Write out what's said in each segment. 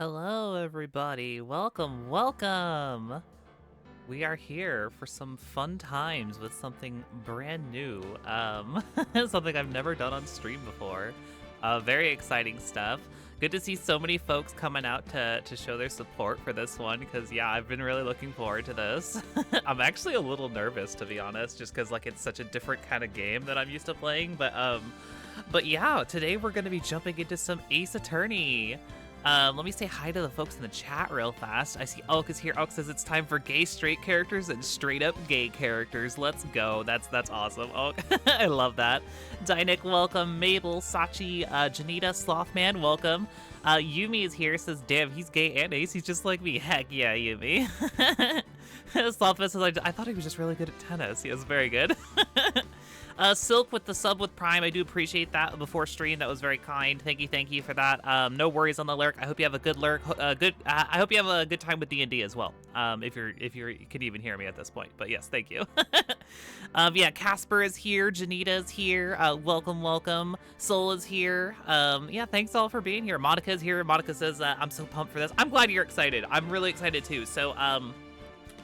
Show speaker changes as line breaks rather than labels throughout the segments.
Hello, everybody. Welcome, welcome. We are here for some fun times with something brand new. Something I've never done on stream before. Very exciting stuff. Good to see so many folks coming out to show their support for this one, because yeah, I've been really looking forward to this. I'm actually a little nervous, to be honest, just because like it's such a different kind of game that I'm used to playing. But yeah, today we're gonna be jumping into some Ace Attorney. Let me say hi to the folks in the chat real fast. I see Elk is here. Elk says it's time for gay straight characters and straight up gay characters. Let's go. That's awesome. Elk. I love that. Dynic, welcome. Mabel, Sachi, Janita, Slothman, welcome. Yumi is here, says, damn, he's gay and ace. He's just like me. Heck yeah, Yumi. Slothman says, I thought he was just really good at tennis. He is very good. Silk with the sub with Prime, I do appreciate that before stream. That was very kind. Thank you for that. No worries on the lurk. I hope you have a good lurk. I hope you have a good time with D&D as well. If you can even hear me at this point. But yes, thank you. Yeah, Casper is here. Janita is here. Welcome. Soul is here. Yeah, thanks all for being here. Monica is here. Monica says, I'm so pumped for this. I'm glad you're excited. I'm really excited too. So,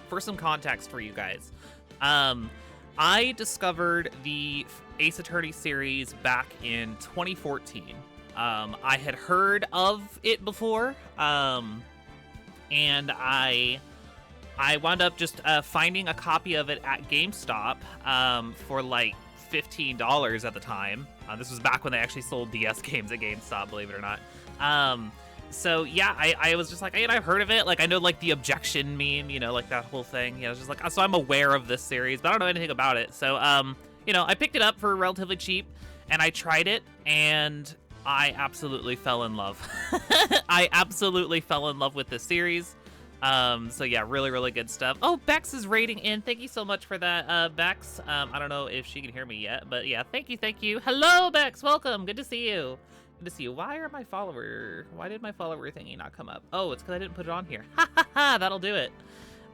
for some context for you guys, I discovered the Ace Attorney series back in 2014. I had heard of it before, and I wound up just finding a copy of it at GameStop for like $15 at the time. This was back when they actually sold DS games at GameStop, believe it or not. So yeah, I was just like, hey, I've heard of it. Like, I know like the objection meme, you know, like that whole thing. You know, it's just like, so I'm aware of this series, but I don't know anything about it. So, you know, I picked it up for relatively cheap, and I tried it, and I absolutely fell in love. I absolutely fell in love with this series. So yeah, really good stuff. Oh, Bex is raiding in. Thank you so much for that, Bex. I don't know if she can hear me yet, but yeah, thank you. Hello, Bex. Welcome. Good to see you. To see you. Why did my follower thingy not come up? Oh, it's because I didn't put it on here. Ha, that'll do it.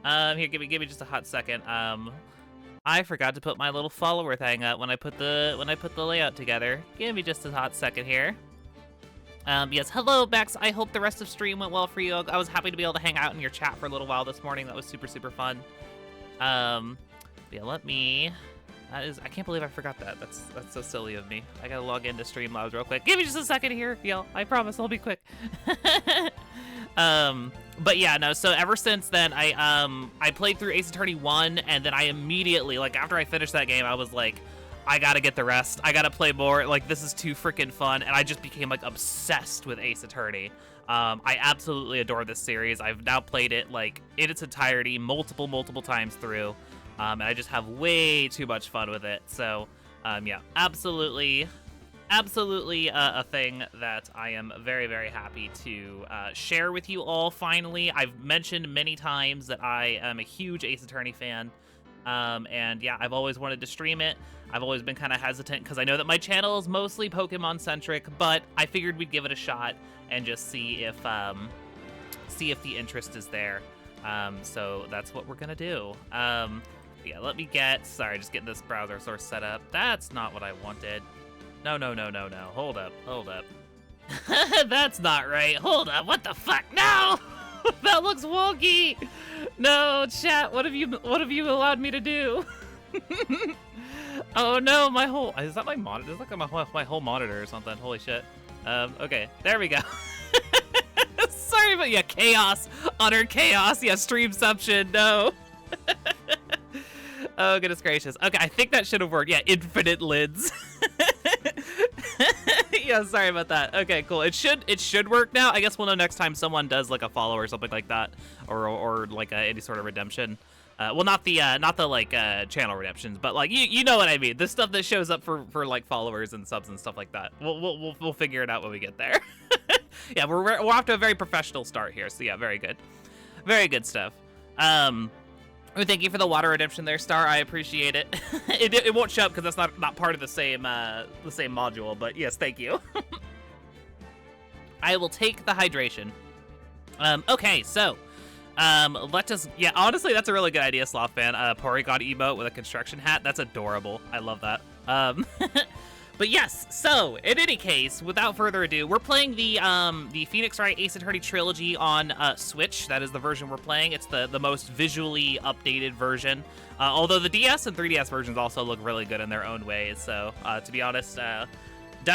Here, give me just a hot second. I forgot to put my little follower thing up when I put the layout together. Give me just a hot second here. Yes, hello Bex. I hope the rest of stream went well for you. I was happy to be able to hang out in your chat for a little while this morning. That was super fun. Yeah, let me. I can't believe I forgot that. That's so silly of me. I gotta log into Streamlabs real quick. Give me just a second here, y'all. I promise I'll be quick. But yeah, no. So ever since then, I played through Ace Attorney 1, and then I immediately, like after I finished that game, I was like, I gotta get the rest. I gotta play more. Like, this is too freaking fun, and I just became like obsessed with Ace Attorney. I absolutely adore this series. I've now played it like in its entirety, multiple times through. And I just have way too much fun with it. So, yeah, absolutely a thing that I am very happy to share with you all finally. I've mentioned many times that I am a huge Ace Attorney fan. And yeah, I've always wanted to stream it. I've always been kind of hesitant because I know that my channel is mostly Pokemon-centric, but I figured we'd give it a shot and just see if the interest is there. So that's what we're gonna do. Yeah, let me just getting this browser source set up. That's not what I wanted. No. Hold up. That's not right. Hold up. What the fuck? No! That looks wonky. No, chat. What have you allowed me to do? Oh no, is that my monitor? It's like my whole monitor or something. Holy shit. Okay, there we go. Sorry, but yeah, chaos. Utter chaos. Yeah, streamception. No. Oh, goodness gracious. Okay, I think that should have worked. Yeah, infinite lids. Yeah, sorry about that. Okay, cool. It should work now. I guess we'll know next time someone does like a follow or something like that, or like any sort of redemption. Well, not the like channel redemptions, but like you know what I mean. The stuff that shows up for like followers and subs and stuff like that. We'll figure it out when we get there. Yeah, we're off to a very professional start here. So yeah, very good stuff. Thank you for the water redemption there, Star. I appreciate it. It won't show up because that's not part of the same module, but yes, thank you. I will take the hydration. Okay, so let us. Yeah, honestly, that's a really good idea, Slothfan. Porygon emote with a construction hat. That's adorable. I love that. But yes, so in any case, without further ado, we're playing the Phoenix Wright Ace Attorney trilogy on Switch. That is the version we're playing. It's the most visually updated version. Although the DS and 3DS versions also look really good in their own ways. So to be honest,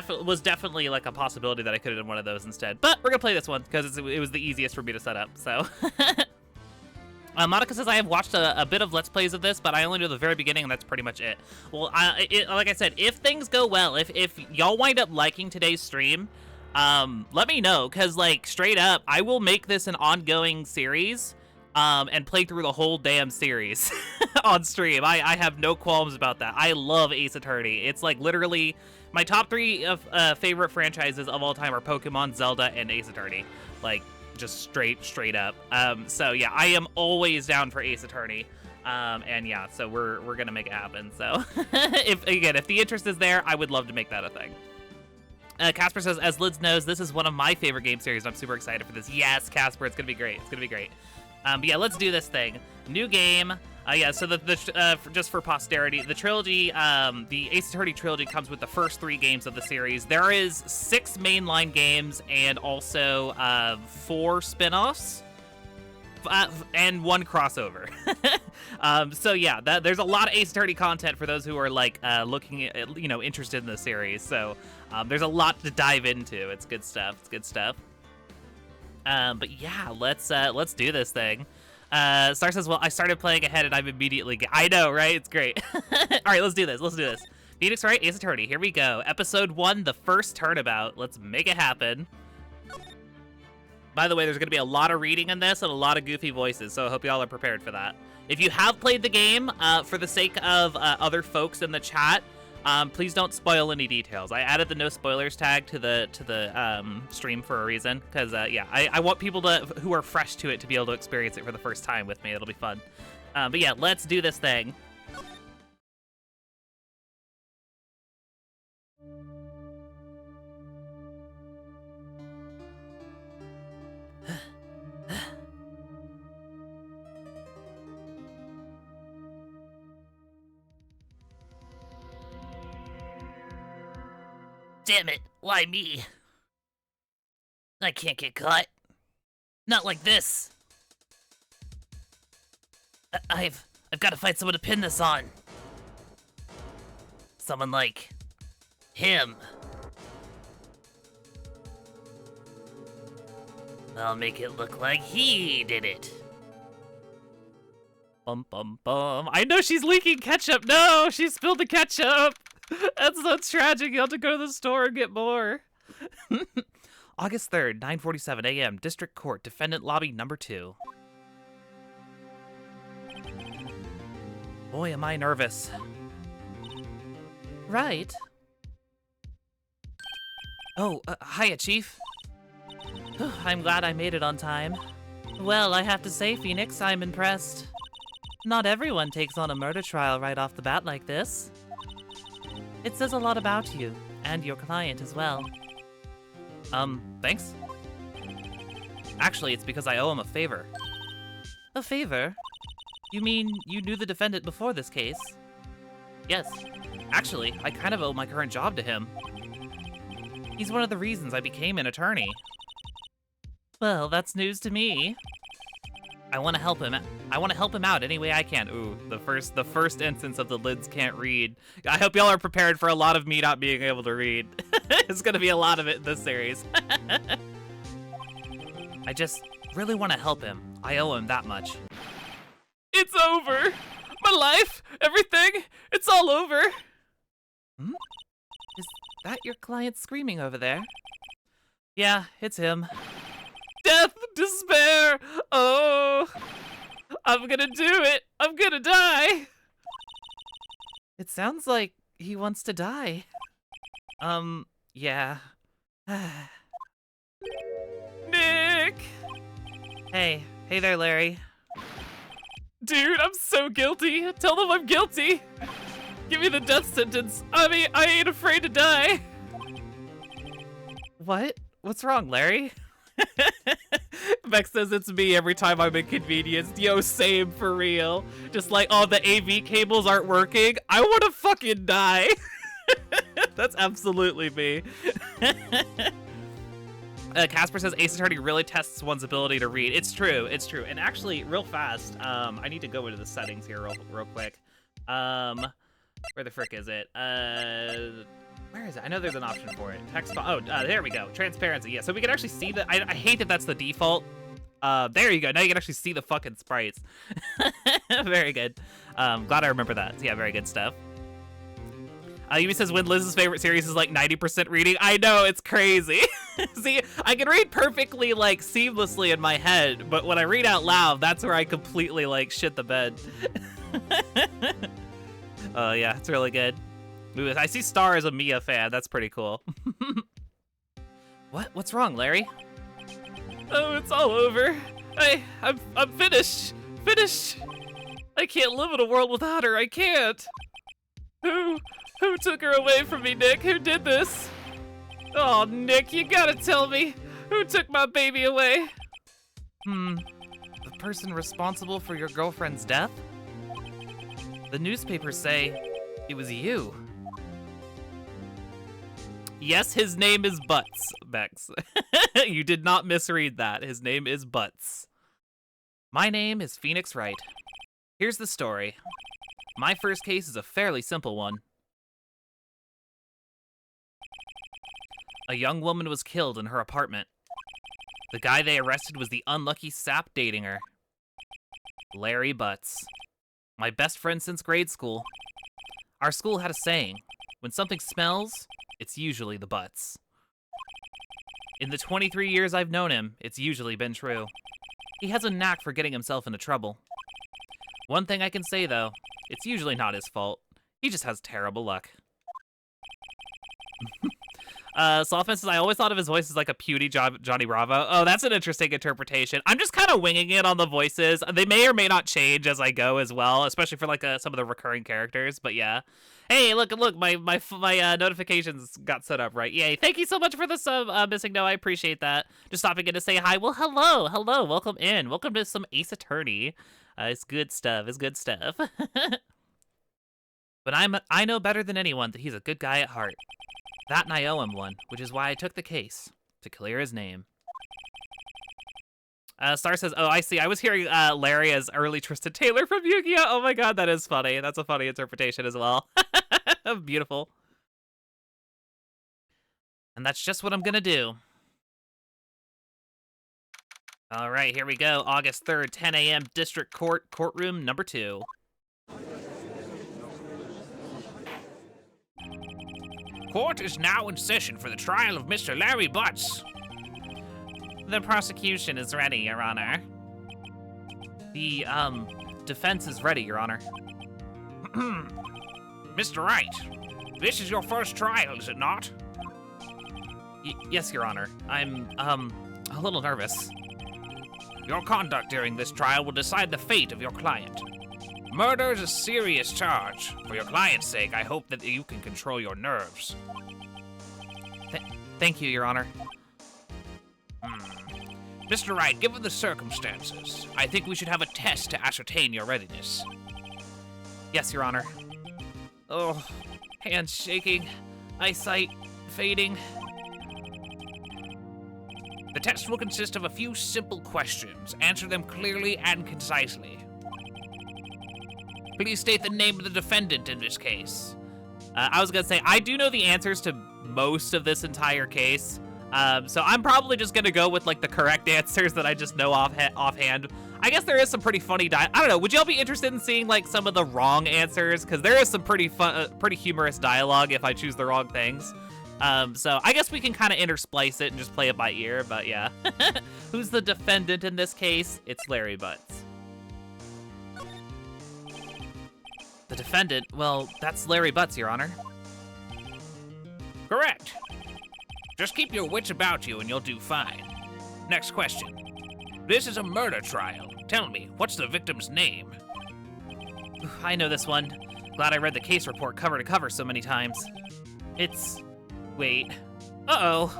was definitely like a possibility that I could have done one of those instead. But we're gonna play this one because it was the easiest for me to set up. So. Monica says, I have watched a bit of Let's Plays of this, but I only know the very beginning, and that's pretty much it. Well, like I said, if things go well, if y'all wind up liking today's stream, let me know, because, like, straight up, I will make this an ongoing series, and play through the whole damn series on stream. I have no qualms about that. I love Ace Attorney. It's, like, literally, my top 3 of favorite franchises of all time are Pokemon, Zelda, and Ace Attorney. Like, just straight up. So yeah, I am always down for Ace Attorney. And yeah, so we're gonna make it happen. So if the interest is there, I would love to make that a thing. Casper says, as Lids knows, this is one of my favorite game series. I'm super excited for this. Yes, Casper, it's gonna be great. It's gonna be great. But yeah, let's do this thing. New game. Yeah, so just for posterity, the trilogy, the Ace Attorney trilogy comes with the first 3 games of the series. There is 6 mainline games and also 4 spin-offs and 1 crossover. So yeah, there's a lot of Ace Attorney content for those who are like looking at, interested in the series. So there's a lot to dive into. It's good stuff. It's good stuff. But yeah, let's do this thing. Star says, well, I started playing ahead and I'm immediately... I know, right? It's great. All right, let's do this. Let's do this. Phoenix Wright, Ace Attorney. Here we go. Episode 1, the first turnabout. Let's make it happen. By the way, there's going to be a lot of reading in this and a lot of goofy voices, so I hope y'all are prepared for that. If you have played the game, for the sake of other folks in the chat, please don't spoil any details. I added the no spoilers tag to the stream for a reason, because yeah, I want people who are fresh to it to be able to experience it for the first time with me. It'll be fun. But yeah, let's do this thing. Damn it, why me? I can't get caught. Not like this. I've got to find someone to pin this on. Someone like him. I'll make it look like he did it. Bum bum bum. I know she's leaking ketchup. No, she spilled the ketchup. That's so tragic. You'll have to go to the store and get more. August 3rd, 9:47 a.m. District Court, Defendant Lobby number 2. Boy, am I nervous. Right. Oh, hiya, Chief. I'm glad I made it on time. Well, I have to say, Phoenix, I'm impressed. Not everyone takes on a murder trial right off the bat like this. It says a lot about you, and your client as well. Thanks? Actually, it's because I owe him a favor. A favor? You mean you knew the defendant before this case? Yes. Actually, I kind of owe my current job to him. He's one of the reasons I became an attorney. Well, that's news to me. I want to help him. I want to help him out any way I can. Ooh, the first instance of the Lids can't read. I hope y'all are prepared for a lot of me not being able to read. There's gonna be a lot of it in this series. I just really want to help him. I owe him that much. It's over. My life, everything, it's all over. Hmm? Is that your client screaming over there? Yeah, it's him. Death, despair, oh, I'm gonna do it, I'm gonna die. It sounds like he wants to die. Yeah. Nick! Hey there, Larry. Dude, I'm so guilty. Tell them I'm guilty. Give me the death sentence. I mean, I ain't afraid to die. What? What's wrong, Larry? Vex says it's me every time I'm inconvenienced. Yo, same for real. Just like, oh, the AV cables aren't working. I want to fucking die. That's absolutely me. Casper says Ace Attorney really tests one's ability to read. It's true, it's true. And actually, real fast, I need to go into the settings here real quick. Where the frick is it? Where is it? I know there's an option for it. Text, there we go. Transparency, yeah. So we can actually see the, I hate that that's the default. There you go. Now you can actually see the fucking sprites. Very good. Glad I remember that. Yeah, very good stuff. Yumi says when Liz's favorite series is like 90% reading. I know, it's crazy. See, I can read perfectly, like, seamlessly in my head, but when I read out loud, that's where I completely, like, shit the bed. Oh, yeah, it's really good. Ooh, I see Star as a Mia fan. That's pretty cool. What's wrong, Larry? Oh, it's all over. I'm finished. Finished. I can't live in a world without her. I can't. Who took her away from me, Nick? Who did this? Oh, Nick, you gotta tell me. Who took my baby away? The person responsible for your girlfriend's death? The newspapers say it was you. Yes, his name is Butts, Bex. You did not misread that. His name is Butts. My name is Phoenix Wright. Here's the story. My first case is a fairly simple one. A young woman was killed in her apartment. The guy they arrested was the unlucky sap dating her. Larry Butts. My best friend since grade school. Our school had a saying, when something smells, it's usually the Butts. In the 23 years I've known him, it's usually been true. He has a knack for getting himself into trouble. One thing I can say, though, it's usually not his fault. He just has terrible luck. Softman says, I always thought of his voice as like a puny Johnny Bravo. Oh, that's an interesting interpretation. I'm just kind of winging it on the voices. They may or may not change as I go as well, especially for like some of the recurring characters, but yeah. Hey, look, my notifications got set up right. Yay, thank you so much for the sub, Missing No, I appreciate that. Just stopping in to say hi. Well, hello, welcome in. Welcome to some Ace Attorney. It's good stuff, But I know better than anyone that he's a good guy at heart. That and I owe him one, which is why I took the case, to clear his name. Star says, oh, I see. I was hearing Larry as early Tristan Taylor from Yu-Gi-Oh! Oh my god, that is funny. That's a funny interpretation as well. Beautiful. And that's just what I'm gonna do. All right, here we go. August 3rd, 10 a.m. District Court, Courtroom number 2. Court is now in session for the trial of Mr. Larry Butts. The prosecution is ready, Your Honor. The, defense is ready, Your Honor. Mr. Wright, this is your first trial, is it not? Yes, Your Honor. I'm, a little nervous. Your conduct during this trial will decide the fate of your client. Murder is a serious charge. For your client's sake, I hope that you can control your nerves. Thank you, Your Honor. Mr. Wright, given the circumstances, I think we should have a test to ascertain your readiness. Yes, Your Honor. Oh, hands shaking, eyesight fading. The test will consist of a few simple questions. Answer them clearly and concisely. Please state the name of the defendant in this case. I was gonna say, I do know the answers to most of this entire case. So I'm probably just gonna go with like the correct answers that I just know offhand. I guess there is some pretty funny I don't know, would y'all be interested in seeing like some of the wrong answers? Because there is some pretty fun, pretty humorous dialogue if I choose the wrong things. So I guess we can kind of intersplice it and just play it by ear, but yeah. Who's the defendant in this case? It's Larry Butts. The defendant? Well, that's Larry Butts, Your Honor. Correct. Just keep your wits about you and you'll do fine. Next question. This is a murder trial. Tell me, what's the victim's name? I know this one. Glad I read the case report cover to cover so many times. It's... Wait. Uh-oh.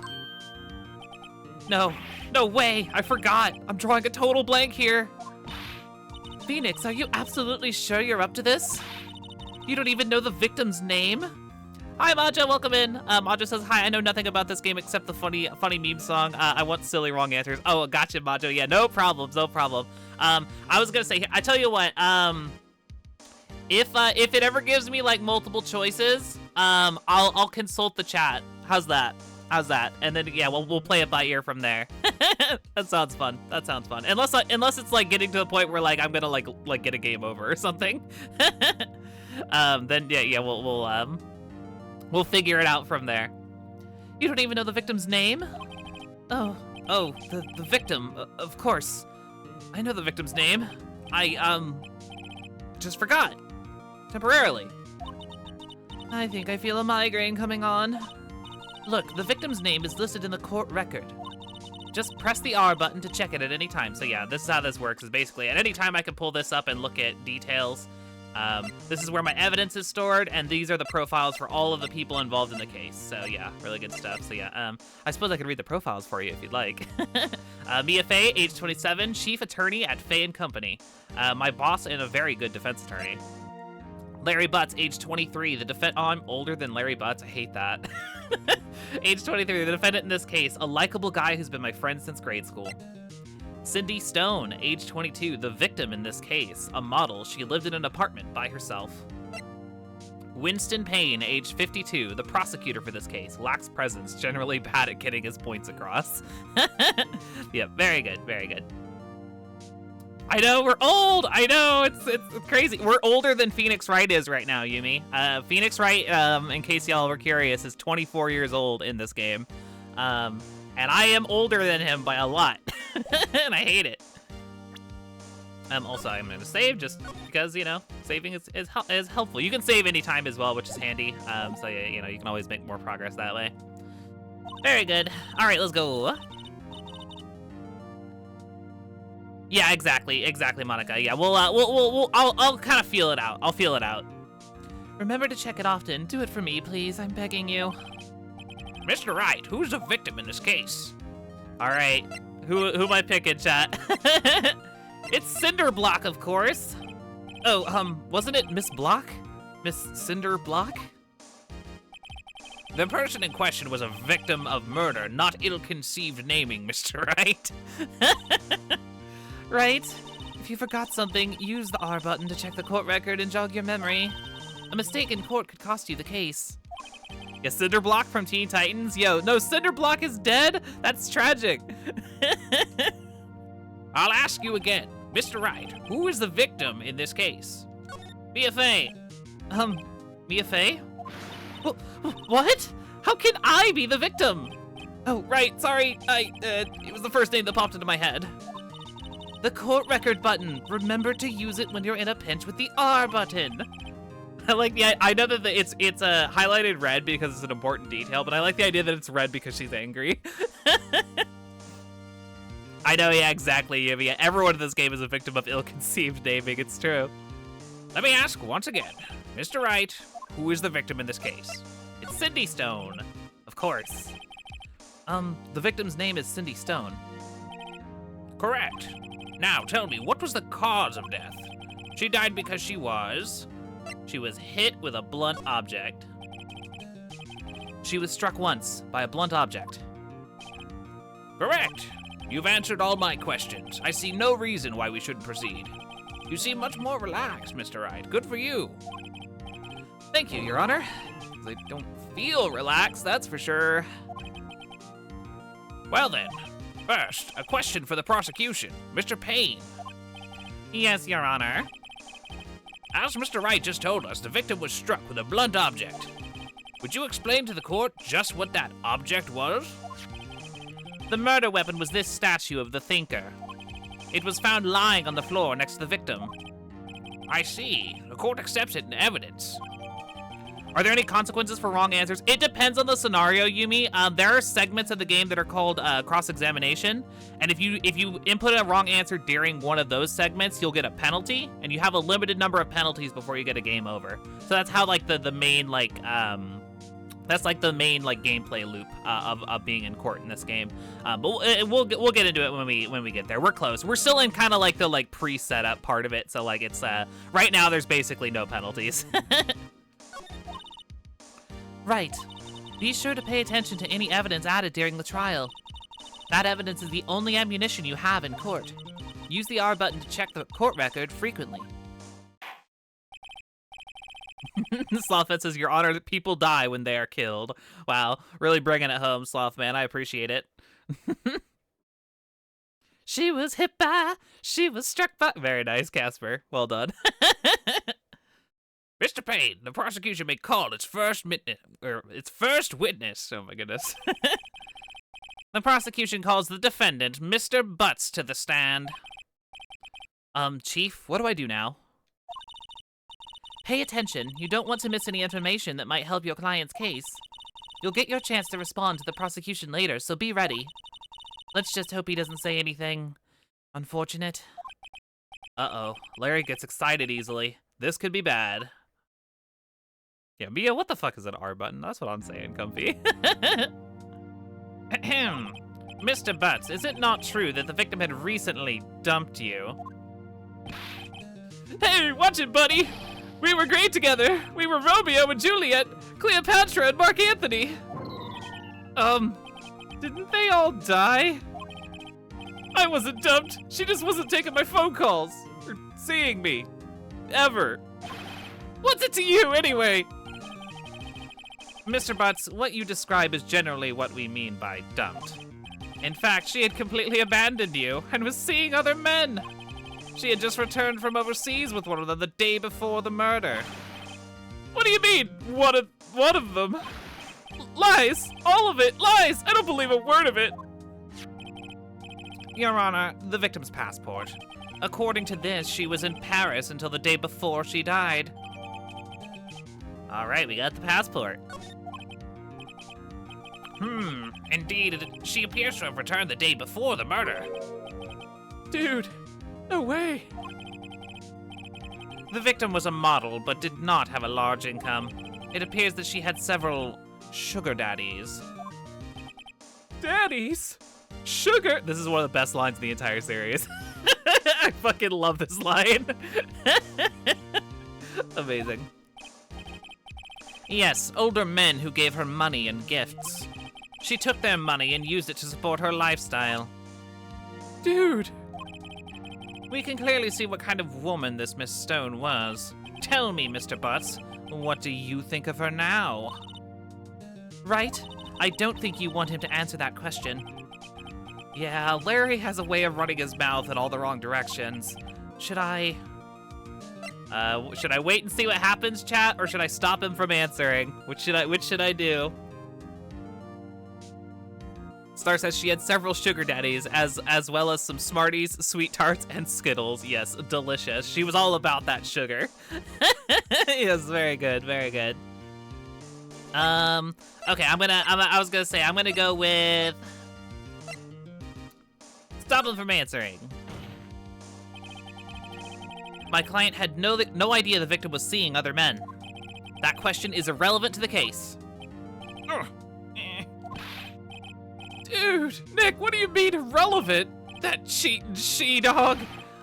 No way. I forgot. I'm drawing a total blank here. Phoenix, are you absolutely sure you're up to this? You don't even know the victim's name? Hi, Maja, welcome in. Maja says, hi, I know nothing about this game except the funny meme song. I want silly wrong answers. Oh, gotcha, Maja. Yeah, no problems, no problem. I was gonna say, I tell you what, if it ever gives me, like, multiple choices, I'll consult the chat. How's that? How's that? And then, yeah, we'll play it by ear from there. That sounds fun. That sounds fun. Unless it's, like, getting to the point where, like, I'm gonna, like get a game over or something. Then, yeah, we'll figure it out from there. You don't even know the victim's name? Oh, the victim, of course. I know the victim's name. I, just forgot. Temporarily. I think I feel a migraine coming on. Look, the victim's name is listed in the court record. Just press the R button to check it at any time. So yeah, this is how this works, is basically at any time I can pull this up and look at details. This is where my evidence is stored, and these are the profiles for all of the people involved in the case. So yeah, really good stuff. So yeah, I suppose I could read the profiles for you if you'd like. Mia Fey, age 27, chief attorney at Fey & Company. My boss and a very good defense attorney. Larry Butts, age 23, oh, I'm older than Larry Butts, I hate that. Age 23, the defendant in this case, a likable guy who's been my friend since grade school. Cindy Stone, age 22, the victim in this case, a model. She lived in an apartment by herself. Winston Payne, age 52, the prosecutor for this case, lacks presence, generally bad at getting his points across. Yeah, very good, very good. I know, we're old! I know, it's crazy. We're older than Phoenix Wright is right now, Yumi. Phoenix Wright, in case y'all were curious, is 24 years old in this game. And I am older than him by a lot. And I hate it. Also, I'm gonna save just because, you know, saving is helpful. You can save anytime as well, which is handy. So yeah, you know, you can always make more progress that way. Very good. All right, let's go. Yeah, exactly, Monica. Yeah, I'll kind of feel it out. I'll feel it out. Remember to check it often. Do it for me, please. I'm begging you. Mr. Wright, who's the victim in this case? All right, who am I picking, chat? It's Cinderblock, of course. Oh, wasn't it Miss Block? Miss Cinderblock? The person in question was a victim of murder, not ill-conceived naming, Mr. Wright. Right? If you forgot something, use the R button to check the court record and jog your memory. A mistake in court could cost you the case. Yeah, Cinderblock from Teen Titans? Yo, no, Cinderblock is dead? That's tragic. I'll ask you again. Mr. Wright, who is the victim in this case? Mia Fey. Mia Fey? What? How can I be the victim? Oh, right, sorry. It was the first name that popped into my head. The court record button. Remember to use it when you're in a pinch with the R button. I like the, I know that it's highlighted red because it's an important detail, but I like the idea that it's red because she's angry. I know, yeah, exactly. Yeah, everyone in this game is a victim of ill-conceived naming, it's true. Let me ask once again. Mr. Wright, who is the victim in this case? It's Cindy Stone, of course. The victim's name is Cindy Stone. Correct. Now, tell me, what was the cause of death? She died because she was hit with a blunt object. She was struck once by a blunt object. Correct. You've answered all my questions. I see no reason why we shouldn't proceed. You seem much more relaxed, Mr. Wright. Good for you. Thank you, Your Honor. I don't feel relaxed, that's for sure. Well then, first, a question for the prosecution. Mr. Payne. Yes, Your Honor. As Mr. Wright just told us, the victim was struck with a blunt object. Would you explain to the court just what that object was? The murder weapon was this statue of the Thinker. It was found lying on the floor next to the victim. I see. The court accepts it in evidence. Are there any consequences for wrong answers? It depends on the scenario, Yumi. There are segments of the game that are called cross-examination, and if you input a wrong answer during one of those segments, you'll get a penalty, and you have a limited number of penalties before you get a game over. So that's how like the main like that's like the main like gameplay loop of being in court in this game. But we'll get into it when we get there. We're close. We're still in kind of like the like pre-setup part of it. So like it's right now there's basically no penalties. Right. Be sure to pay attention to any evidence added during the trial. That evidence is the only ammunition you have in court. Use the R button to check the court record frequently. Slothman says, Your Honor, people die when they are killed. Wow, really bringing it home, Slothman. I appreciate it. She was hit by, she was struck by. Very nice, Casper. Well done. Mr. Payne, the prosecution may call its first witness. Oh my goodness. The prosecution calls the defendant, Mr. Butts, to the stand. Chief, what do I do now? Pay attention. You don't want to miss any information that might help your client's case. You'll get your chance to respond to the prosecution later, so be ready. Let's just hope he doesn't say anything unfortunate. Uh-oh. Larry gets excited easily. This could be bad. Yeah, Mia, what the fuck is an R button? That's what I'm saying, Comfy. Ahem. Mr. Butts, is it not true that the victim had recently dumped you? Hey, watch it, buddy! We were great together! We were Romeo and Juliet, Cleopatra and Mark Antony! Didn't they all die? I wasn't dumped! She just wasn't taking my phone calls! Or seeing me. Ever. What's it to you, anyway? Mr. Butts, what you describe is generally what we mean by dumped. In fact, she had completely abandoned you and was seeing other men. She had just returned from overseas with one of them the day before the murder. What do you mean, one of them? Lies! All of it! Lies! I don't believe a word of it! Your Honor, the victim's passport. According to this, she was in Paris until the day before she died. All right, we got the passport. Indeed, she appears to have returned the day before the murder. Dude, no way. The victim was a model, but did not have a large income. It appears that she had several sugar daddies. Daddies? Sugar? This is one of the best lines in the entire series. I fucking love this line. Amazing. Yes, older men who gave her money and gifts. She took their money and used it to support her lifestyle. Dude! We can clearly see what kind of woman this Miss Stone was. Tell me, Mr. Butts, what do you think of her now? Right? I don't think you want him to answer that question. Yeah, Larry has a way of running his mouth in all the wrong directions. Should I wait and see what happens, chat, or should I stop him from answering? Which should I do? Star says she had several sugar daddies, as well as some Smarties, Sweet Tarts, and Skittles. Yes, delicious. She was all about that sugar. Yes, very good, very good. Okay, I was gonna say, I'm gonna go with... Stop him from answering. My client had no idea the victim was seeing other men. That question is irrelevant to the case. Dude, Nick, what do you mean irrelevant? That cheating she-dog.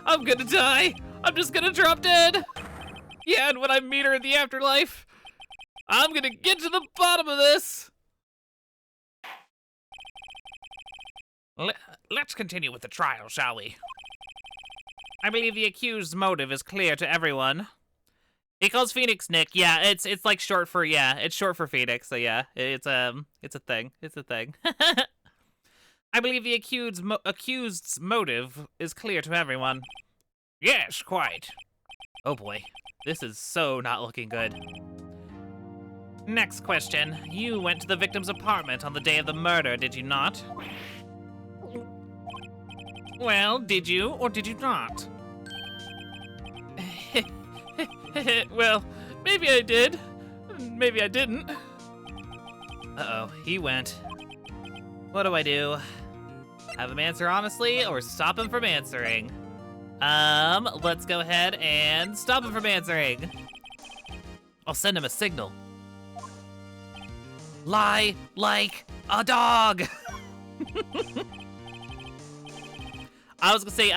I'm gonna die. I'm just gonna drop dead. Yeah, and when I meet her in the afterlife, I'm gonna get to the bottom of this. Let's continue with the trial, shall we? I believe the accused's motive is clear to everyone. He calls Phoenix Nick. Yeah, it's like short for, yeah, it's short for Phoenix. So yeah, it's a thing. It's a thing. I believe the accused's motive is clear to everyone. Yes, quite. Oh boy, this is so not looking good. Next question. You went to the victim's apartment on the day of the murder, did you not? Well, did you or did you not? Well, maybe I did. Maybe I didn't. Uh-oh, he went. What do I do? Have him answer honestly or stop him from answering? Let's go ahead and stop him from answering. I'll send him a signal. Lie like a dog. I was gonna say,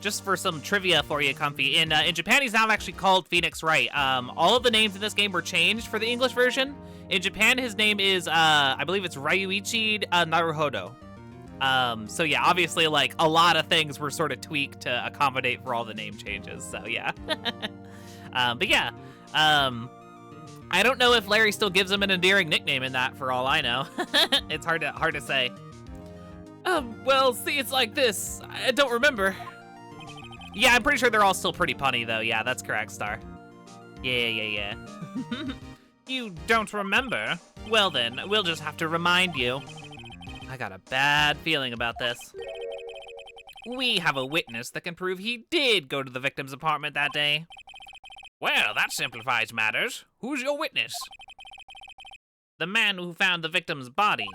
just for some trivia for you, Comfy. In Japan, he's now actually called Phoenix Wright. All of the names in this game were changed for the English version. In Japan, his name is, I believe it's Ryuichi Naruhodo. So yeah, obviously, like, a lot of things were sort of tweaked to accommodate for all the name changes, so yeah. But yeah, I don't know if Larry still gives him an endearing nickname in that, for all I know. It's hard to say. Well, see, it's like this. I don't remember. Yeah, I'm pretty sure they're all still pretty punny, though. Yeah, that's correct, Star. Yeah. You don't remember? Well then, we'll just have to remind you. I got a bad feeling about this. We have a witness that can prove he did go to the victim's apartment that day. Well, that simplifies matters. Who's your witness? The man who found the victim's body.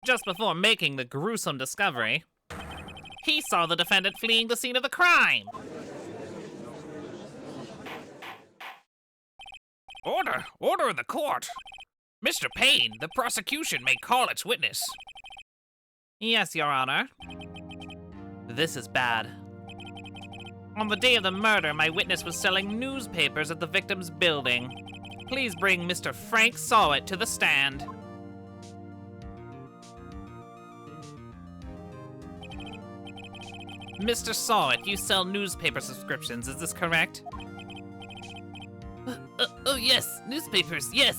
Just before making the gruesome discovery, he saw the defendant fleeing the scene of the crime. Order in the court. Mr. Payne, the prosecution may call its witness. Yes, Your Honor. This is bad. On the day of the murder, my witness was selling newspapers at the victim's building. Please bring Mr. Frank Sawit to the stand. Mr. Sawit, you sell newspaper subscriptions, is this correct? Oh yes, newspapers, yes.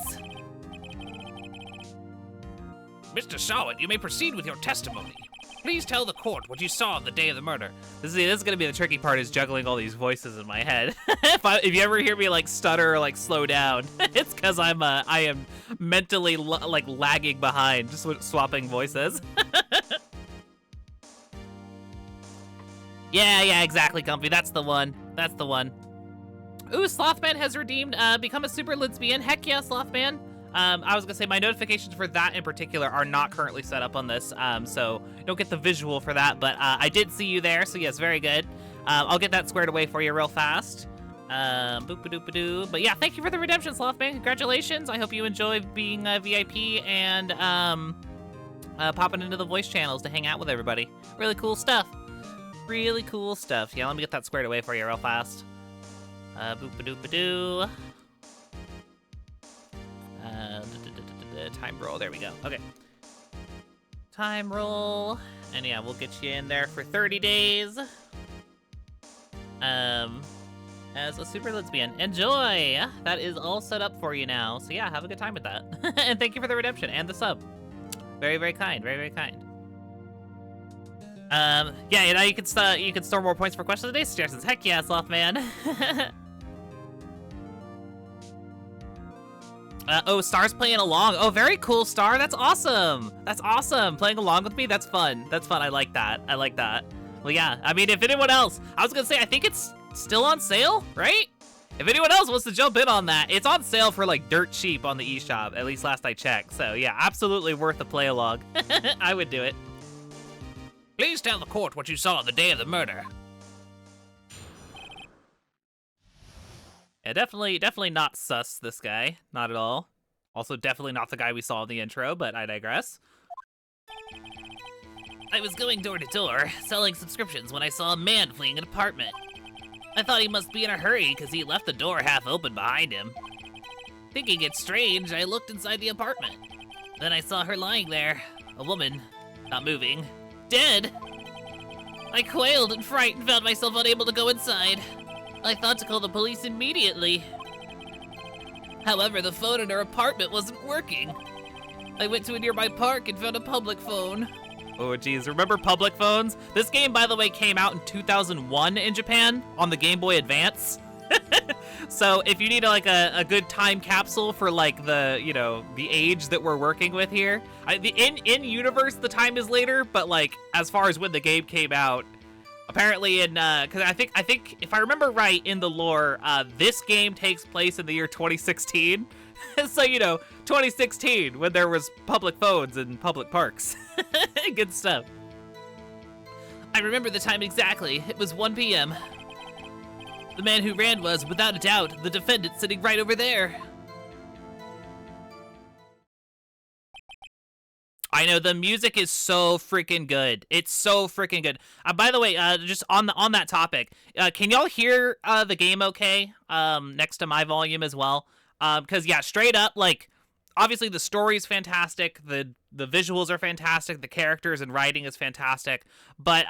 Mr. Sawit, you may proceed with your testimony. Please tell the court what you saw on the day of the murder. This is gonna be the tricky part, is juggling all these voices in my head. If you ever hear me like stutter or like slow down, it's because I am mentally like lagging behind, just swapping voices. Yeah, exactly, Comfy. That's the one. Ooh, Slothman has redeemed, become a super lesbian. Heck yeah, Slothman. I was gonna say my notifications for that in particular are not currently set up on this, so don't get the visual for that, but I did see you there, so yes, very good. I'll get that squared away for you real fast. Boop-a-doop-a-doo. But yeah, thank you for the redemption, Slothman. Congratulations. I hope you enjoy being a VIP and popping into the voice channels to hang out with everybody. Really cool stuff. Yeah, let me get that squared away for you real fast. Boop-a-doop-a-doo. Time roll, there we go. Okay. Time roll. And yeah, we'll get you in there for 30 days. As a super lesbian. Enjoy! That is all set up for you now. So yeah, have a good time with that. And thank you for the redemption and the sub. Very, very kind. Very kind. Yeah, you know, you can store more points for questions of the day suggestions. Heck yeah, Slothman. Oh, Star's playing along. Oh, very cool, Star. That's awesome. Playing along with me, that's fun. I like that. Well, yeah, I mean, if anyone else, I was gonna say, I think it's still on sale, right? If anyone else wants to jump in on that, it's on sale for like dirt cheap on the eShop, at least last I checked. So yeah, absolutely worth a play along. I would do it. Please tell the court what you saw on the day of the murder. Yeah, definitely not sus, this guy. Not at all. Also, definitely not the guy we saw in the intro, but I digress. I was going door to door, selling subscriptions when I saw a man fleeing an apartment. I thought he must be in a hurry because he left the door half open behind him. Thinking it strange, I looked inside the apartment. Then I saw her lying there, a woman, not moving, dead. I quailed in fright and found myself unable to go inside. I thought to call the police immediately. However, the phone in her apartment wasn't working. I went to a nearby park and found a public phone. Oh geez, remember public phones? This game, by the way, came out in 2001 in Japan on the Game Boy Advance. So if you need like a good time capsule for like the, you know, the age that we're working with here, in universe the time is later, but like as far as when the game came out, apparently in because I think if I remember right in the lore, this game takes place in the year 2016. So, you know, 2016 when there was public phones in public parks. Good stuff. I remember the time exactly. It was 1 p.m. The man who ran was, without a doubt, the defendant sitting right over there. I know, the music is so freaking good. It's so freaking good. By the way, just on that topic, can y'all hear the game okay? Next to my volume as well. Because yeah, straight up, like, obviously the story is fantastic, the visuals are fantastic, the characters and writing is fantastic, but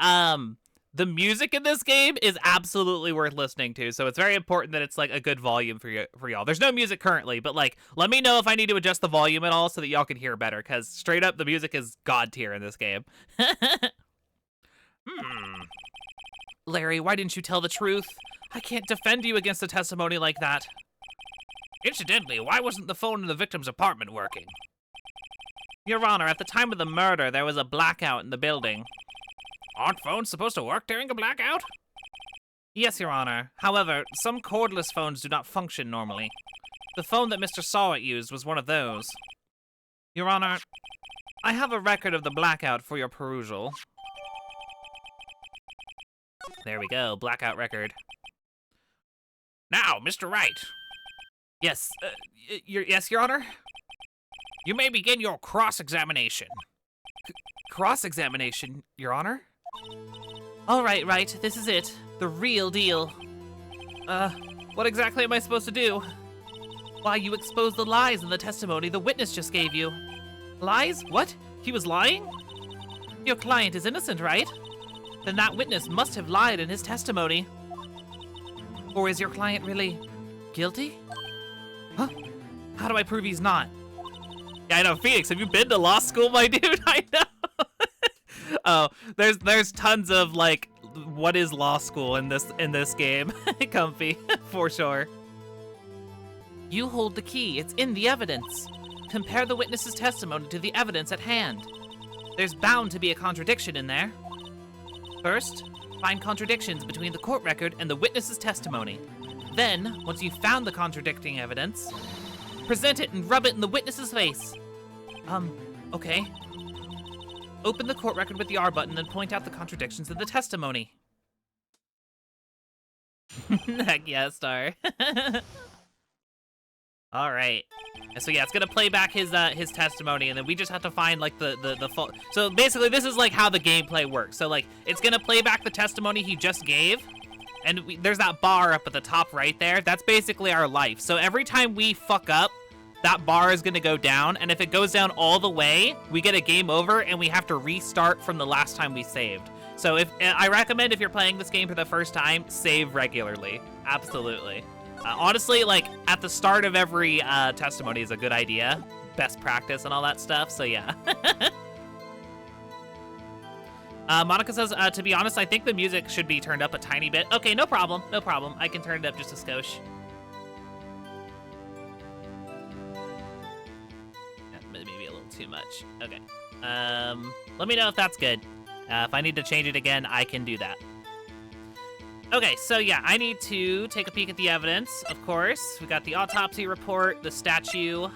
the music in this game is absolutely worth listening to. So it's very important that it's like a good volume for y'all. There's no music currently, but like, let me know if I need to adjust the volume at all so that y'all can hear better, because straight up the music is god tier in this game. Larry, why didn't you tell the truth? I can't defend you against a testimony like that. Incidentally, why wasn't the phone in the victim's apartment working? Your Honor, at the time of the murder, there was a blackout in the building. Aren't phones supposed to work during a blackout? Yes, Your Honor. However, some cordless phones do not function normally. The phone that Mr. Sawit used was one of those. Your Honor, I have a record of the blackout for your perusal. There we go, blackout record. Now, Mr. Wright. Yes, yes, Your Honor? You may begin your cross-examination. Cross-examination, Your Honor? All right, right, this is it. The real deal. What exactly am I supposed to do? Why, you exposed the lies in the testimony the witness just gave you. Lies? What? He was lying? Your client is innocent, right? Then that witness must have lied in his testimony. Or is your client really guilty? Huh? How do I prove he's not? Yeah, I know, Phoenix, have you been to law school, my dude? I know. Oh, there's tons of like, what is law school in this game? Comfy, for sure. You hold the key. It's in the evidence. Compare the witness's testimony to the evidence at hand. There's bound to be a contradiction in there. First, find contradictions between the court record and the witness's testimony. Then, once you've found the contradicting evidence, present it and rub it in the witness's face. Okay. Open the court record with the R button and point out the contradictions in the testimony. Heck yeah, Star. All right. So yeah, it's gonna play back his testimony, and then we just have to find like the full. So basically, this is like how the gameplay works. So like, it's gonna play back the testimony he just gave, and there's that bar up at the top right there. That's basically our life. So every time we fuck up, that bar is gonna go down, and if it goes down all the way, we get a game over, and we have to restart from the last time we saved. So I recommend if you're playing this game for the first time, save regularly. Absolutely. Honestly, like, at the start of every testimony is a good idea. Best practice and all that stuff, so yeah. Monica says, to be honest, I think the music should be turned up a tiny bit. Okay, no problem, no problem. I can turn it up just a skosh. Maybe a little too much. Okay. Let me know if that's good. If I need to change it again, I can do that. Okay, so yeah, I need to take a peek at the evidence, of course. We got the autopsy report, the statue,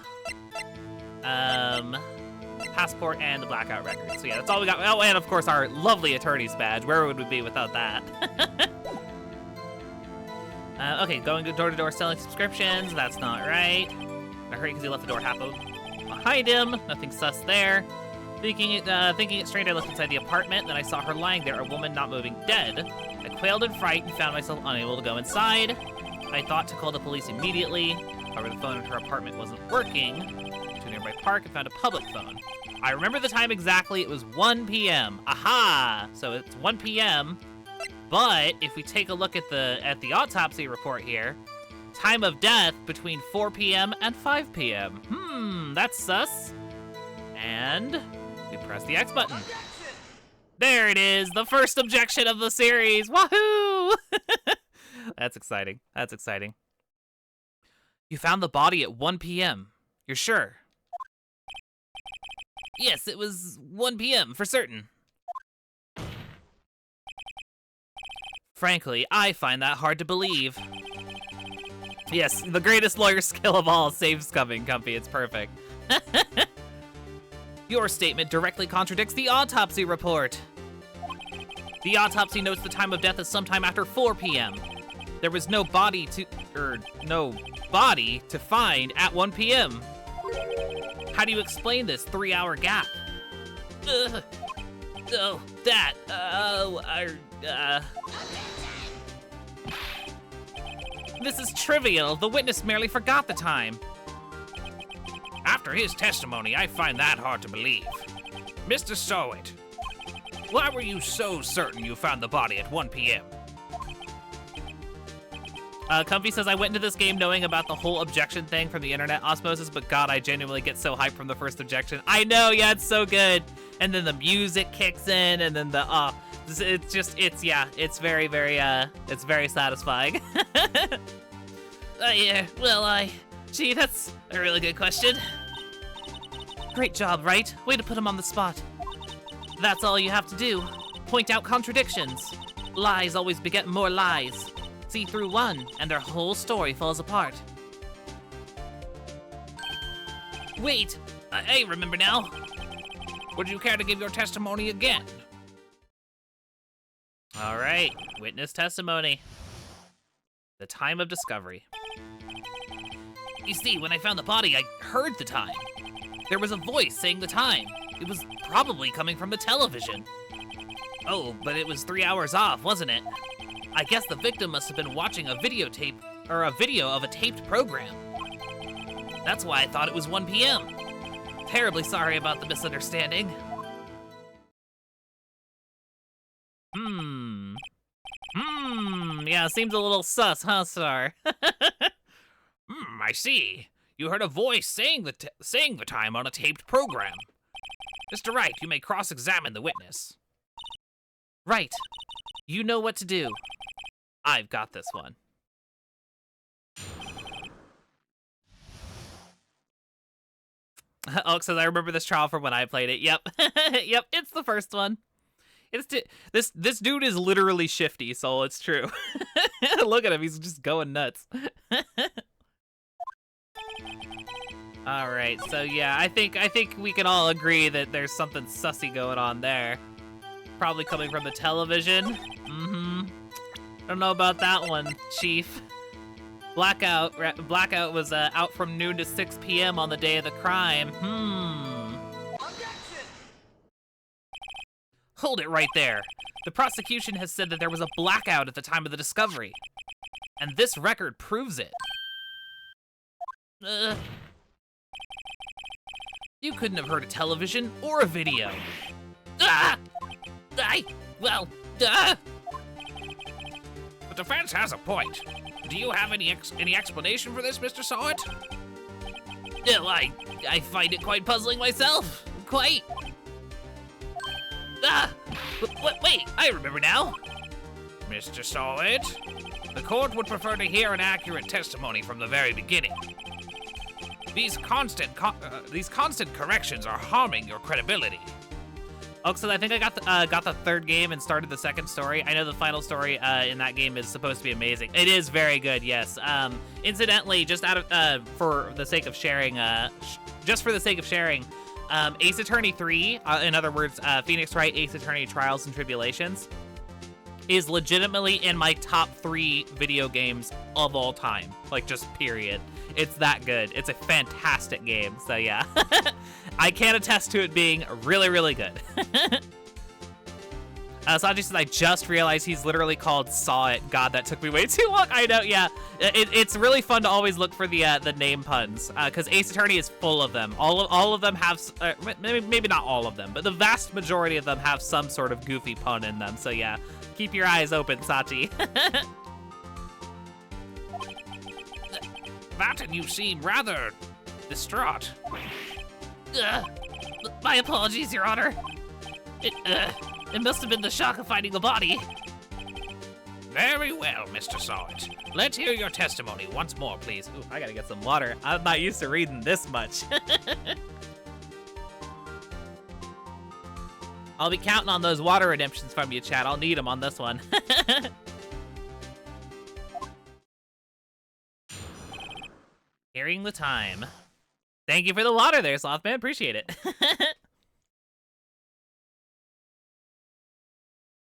passport, and the blackout record. So yeah, that's all we got. Oh, and of course our lovely attorney's badge. Where would we be without that? Okay, going door to door selling subscriptions. That's not right. I hurry because he left the door half open behind him. Nothing sus there. Thinking it straight, I looked inside the apartment. Then I saw her lying there, a woman not moving, dead. I quailed in fright and found myself unable to go inside. I thought to call the police immediately. However, the phone in her apartment wasn't working. To a nearby park and found a public phone. I remember the time exactly. It was 1 p.m. Aha! So it's 1 p.m. But if we take a look at the autopsy report here, time of death between 4 p.m. and 5 p.m. That's sus. And we press the X button. There it is, the first objection of the series. Wahoo! That's exciting. That's exciting. You found the body at 1 p.m. You're sure? Yes, it was 1 p.m. for certain. Frankly, I find that hard to believe. Yes, the greatest lawyer skill of all, saves coming, Comfy. It's perfect. Your statement directly contradicts the autopsy report. The autopsy notes the time of death as sometime after 4 p.m. There was no body to find at 1 p.m. How do you explain this 3-hour gap? Oh, that. This is trivial. The witness merely forgot the time.
After his testimony, I find that hard to believe. Mr. Sowit, why were you so certain you found the body at 1 p.m.?
Comfy says, I went into this game knowing about the whole objection thing from the internet osmosis, but God, I genuinely get so hyped from the first objection. I know, yeah, it's so good. And then the music kicks in, and then the, it's very satisfying. Yeah, well, gee, that's a really good question. Great job, Wright? Way to put him on the spot. That's all you have to do. Point out contradictions. Lies always beget more lies. See through one, and their whole story falls apart. Wait, I remember now.
Would you care to give your testimony again?
All right, witness testimony. The time of discovery. You see, when I found the body, I heard the time. There was a voice saying the time. It was probably coming from the television. Oh, but it was 3 hours off, wasn't it? I guess the victim must have been watching a videotape, or a video of a taped program. That's why I thought it was 1 p.m. Terribly sorry about the misunderstanding. Yeah, seems a little sus, huh, Star?
I see. You heard a voice saying the time on a taped program. Mr. Wright, you may cross-examine the witness.
Right. You know what to do. I've got this one. Oak says, I remember this trial from when I played it. Yep. Yep, it's the first one. This dude is literally shifty, so it's true. Look at him, he's just going nuts. All right, so yeah, I think we can all agree that there's something sussy going on there. Probably coming from the television. Don't know about that one, Chief. Blackout was out from noon to 6 p.m. on the day of the crime. Hold it right there. The prosecution has said that there was a blackout at the time of the discovery. And this record proves it. You couldn't have heard a television or a video.
The defense has a point. Do you have any explanation for this, Mr. Sowit?
Well, I find it quite puzzling myself. Quite. Wait, I remember now.
Mr. Sowit, the court would prefer to hear an accurate testimony from the very beginning. These constant corrections are harming your credibility.
Oh, so I think I got the third game and started the second story. I know the final story in that game is supposed to be amazing. It is very good, yes. Incidentally, just for the sake of sharing, Ace Attorney 3, in other words, Phoenix Wright Ace Attorney Trials and Tribulations, is legitimately in my top 3 video games of all time. Like, just period. It's that good. It's a fantastic game, so yeah. I can attest to it being really, really good. Saji says, I just realized he's literally called Saw It. God, that took me way too long. I know, yeah. It's really fun to always look for the name puns, because Ace Attorney is full of them. All of them have, maybe not all of them, but the vast majority of them have some sort of goofy pun in them. So yeah, keep your eyes open, Sachi.
That and you seem rather distraught.
My apologies, Your Honor. It must have been the shock of finding the body.
Very well, Mr. Sowit. Let's hear your testimony once more, please.
Ooh, I gotta get some water. I'm not used to reading this much. I'll be counting on those water redemptions from you, chat. I'll need them on this one. Hearing the time. Thank you for the water there, Slothman. Appreciate it.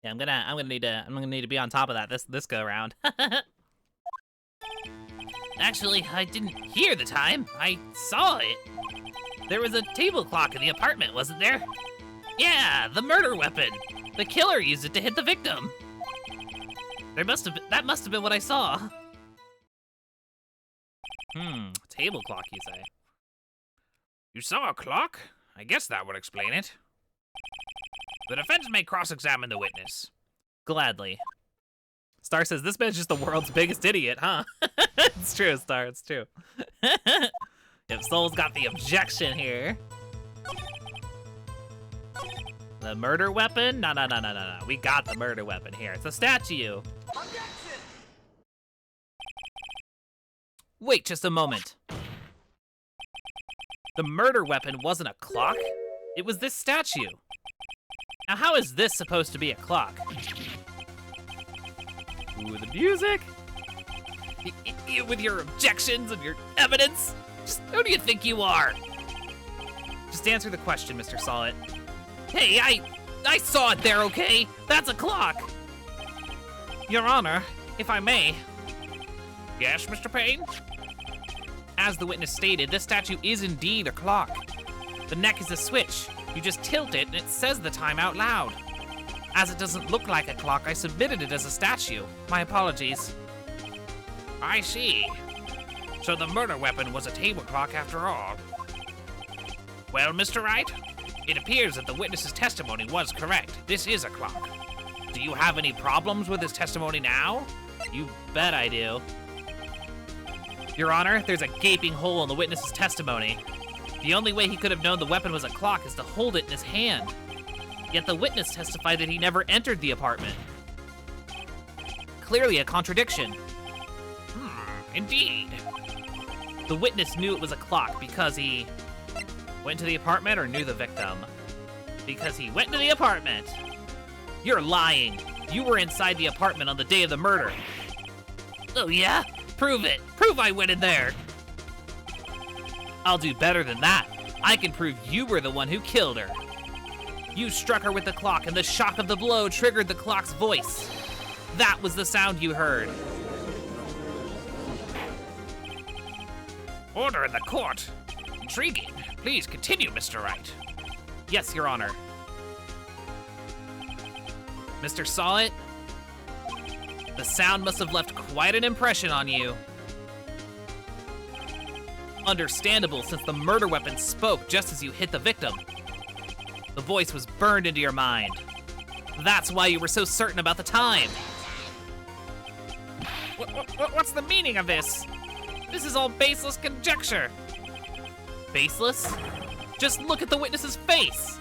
Yeah, I'm gonna need to be on top of that this go around. Actually, I didn't hear the time. I saw it. There was a table clock in the apartment, wasn't there? Yeah, the murder weapon. The killer used it to hit the victim. That must have been what I saw. Table clock, you say?
You saw a clock? I guess that would explain it. The defense may cross-examine the witness.
Gladly. Star says, this man's just the world's biggest idiot, huh? It's true, Star, it's true. If Soul's got the objection here. The murder weapon? No. We got the murder weapon here. It's a statue. Objection! Wait just a moment. The murder weapon wasn't a clock. It was this statue. Now, how is this supposed to be a clock? Ooh, the music. With your objections and your evidence. Just who do you think you are? Just answer the question, Mr. Solid. Hey, I saw it there, okay? That's a clock. Your Honor, if I may.
Yes, Mr. Payne?
As the witness stated, this statue is indeed a clock. The neck is a switch. You just tilt it and it says the time out loud. As it doesn't look like a clock, I submitted it as a statue. My apologies.
I see. So the murder weapon was a table clock after all. Well, Mr. Wright, it appears that the witness's testimony was correct. This is a clock. Do you have any problems with his testimony now?
You bet I do. Your Honor, there's a gaping hole in the witness's testimony. The only way he could have known the weapon was a clock is to hold it in his hand. Yet the witness testified that he never entered the apartment. Clearly a contradiction.
Indeed.
The witness knew it was a clock because he went to the apartment or knew the victim? Because he went to the apartment. You're lying. You were inside the apartment on the day of the murder. Oh yeah? Prove it. Prove I went in there. I'll do better than that. I can prove you were the one who killed her. You struck her with the clock, and the shock of the blow triggered the clock's voice. That was the sound you heard.
Order in the court. Intriguing. Please continue, Mr. Wright.
Yes, Your Honor. Mr. Solid, the sound must have left quite an impression on you. Understandable, since the murder weapon spoke just as you hit the victim. The voice was burned into your mind. That's why you were so certain about the time.
What's the meaning of this? This is all baseless conjecture.
Baseless? Just look at the witness's face.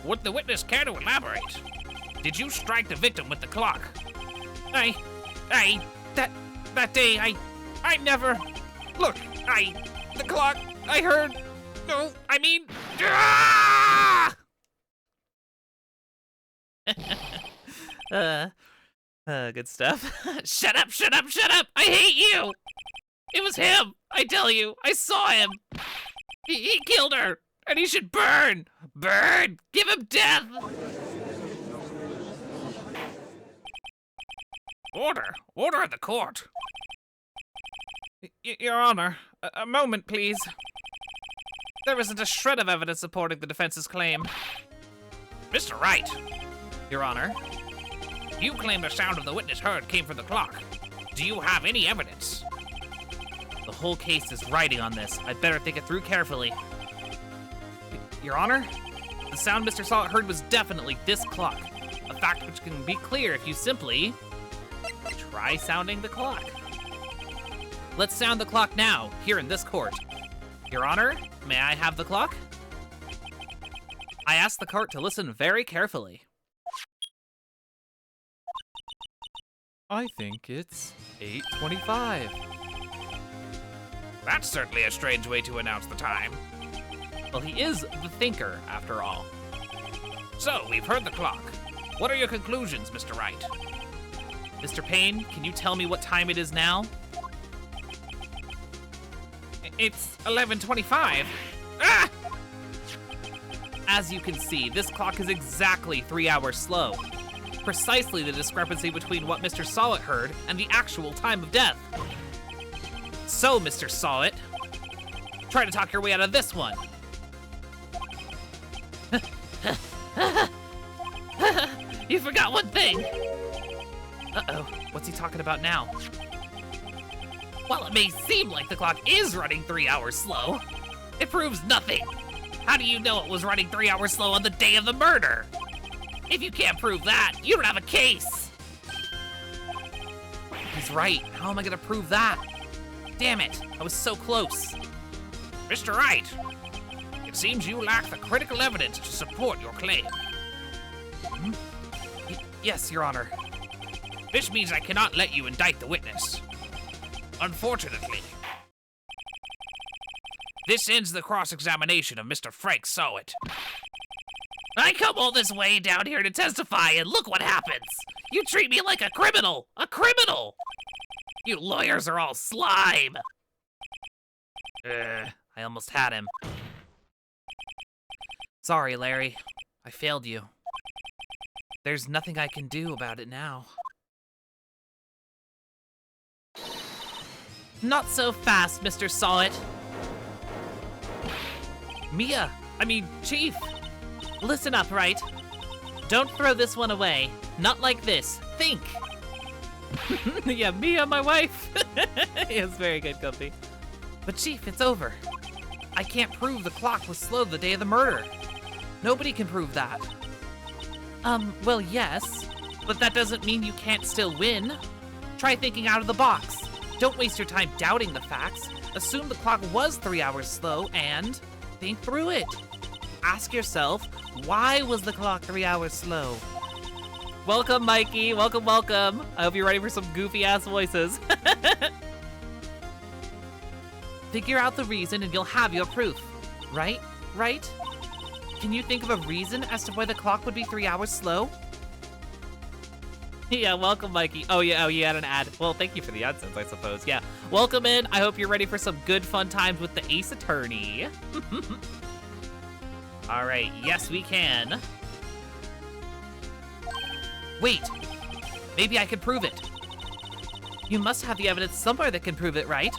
Would the witness care to elaborate? Did you strike the victim with the clock? That day, I never... Look, the clock, I heard... No, I mean...
Good stuff.
Shut up! I hate you! It was him, I tell you. I saw him. He killed her, and he should burn! Burn! Give him death! Order at the court.
Your Honor, a moment, please. There isn't a shred of evidence supporting the defense's claim.
Mr. Wright,
Your Honor,
you claim the sound of the witness heard came from the clock. Do you have any evidence?
the whole case is riding on this. I'd better think it through carefully. Your Honor, the sound Mr. Solid heard was definitely this clock. A fact which can be clear if you simply try sounding the clock. Let's sound the clock now, here in this court. Your Honor, may I have the clock? I ask the court to listen very carefully. I think it's 8:25.
That's certainly a strange way to announce the time.
Well, he is the thinker, after all.
So, we've heard the clock. What are your conclusions, Mr. Wright?
Mr. Payne, can you tell me what time it is now?
It's 11:25. Ah!
As you can see, this clock is exactly 3 hours slow. Precisely the discrepancy between what Mr. Solid heard and the actual time of death. So, Mr. Solid, Try to talk your way out of this one. You forgot one thing. Uh-oh, what's he talking about now? While it may seem like the clock is running 3 hours slow, it proves nothing. How do you know it was running 3 hours slow on the day of the murder? If you can't prove that, you don't have a case. He's right. How am I gonna prove that? Damn it, I was so close.
Mr. Wright, it seems you lack the critical evidence to support your claim.
Yes, Your Honor.
This means I cannot let you indict the witness. Unfortunately, this ends the cross-examination of Mr. Frank Sowett.
I come all this way down here to testify, and look what happens. You treat me like a criminal. A criminal. You lawyers are all slime. I almost had him. Sorry, Larry. I failed you. There's nothing I can do about it now. Not so fast, Mr. Sowett. Chief. Listen up, Wright? Don't throw this one away. Not like this. Think. Yeah, Mia, my wife. It's very good, Gumpy. But Chief, it's over. I can't prove the clock was slow the day of the murder. Nobody can prove that. Well, yes, but that doesn't mean you can't still win. Try thinking out of the box. Don't waste your time doubting the facts. Assume the clock was 3 hours slow and think through it. Ask yourself, why was the clock 3 hours slow? Welcome, Mikey. Welcome, welcome. I hope you're ready for some goofy-ass voices. Figure out the reason and you'll have your proof. Right? Right? Can you think of a reason as to why the clock would be 3 hours slow? Yeah, welcome, Mikey. Oh, yeah, you had an ad. Well, thank you for the AdSense, I suppose. Yeah, welcome in. I hope you're ready for some good fun times with the Ace Attorney. All right, yes, we can. Wait, maybe I can prove it. You must have the evidence somewhere that can prove it, right?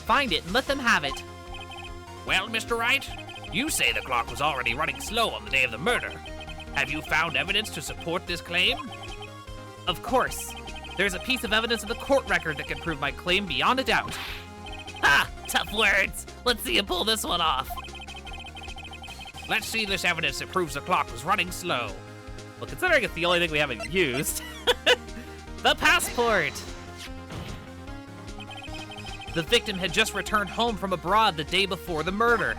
Find it and let them have it.
Well, Mr. Wright, you say the clock was already running slow on the day of the murder. Have you found evidence to support this claim?
Of course. There's a piece of evidence in the court record that can prove my claim beyond a doubt. Ha! Tough words. Let's see you pull this one off.
Let's see this evidence that proves the clock was running slow.
Well, considering it's the only thing we haven't used. The passport! The victim had just returned home from abroad the day before the murder.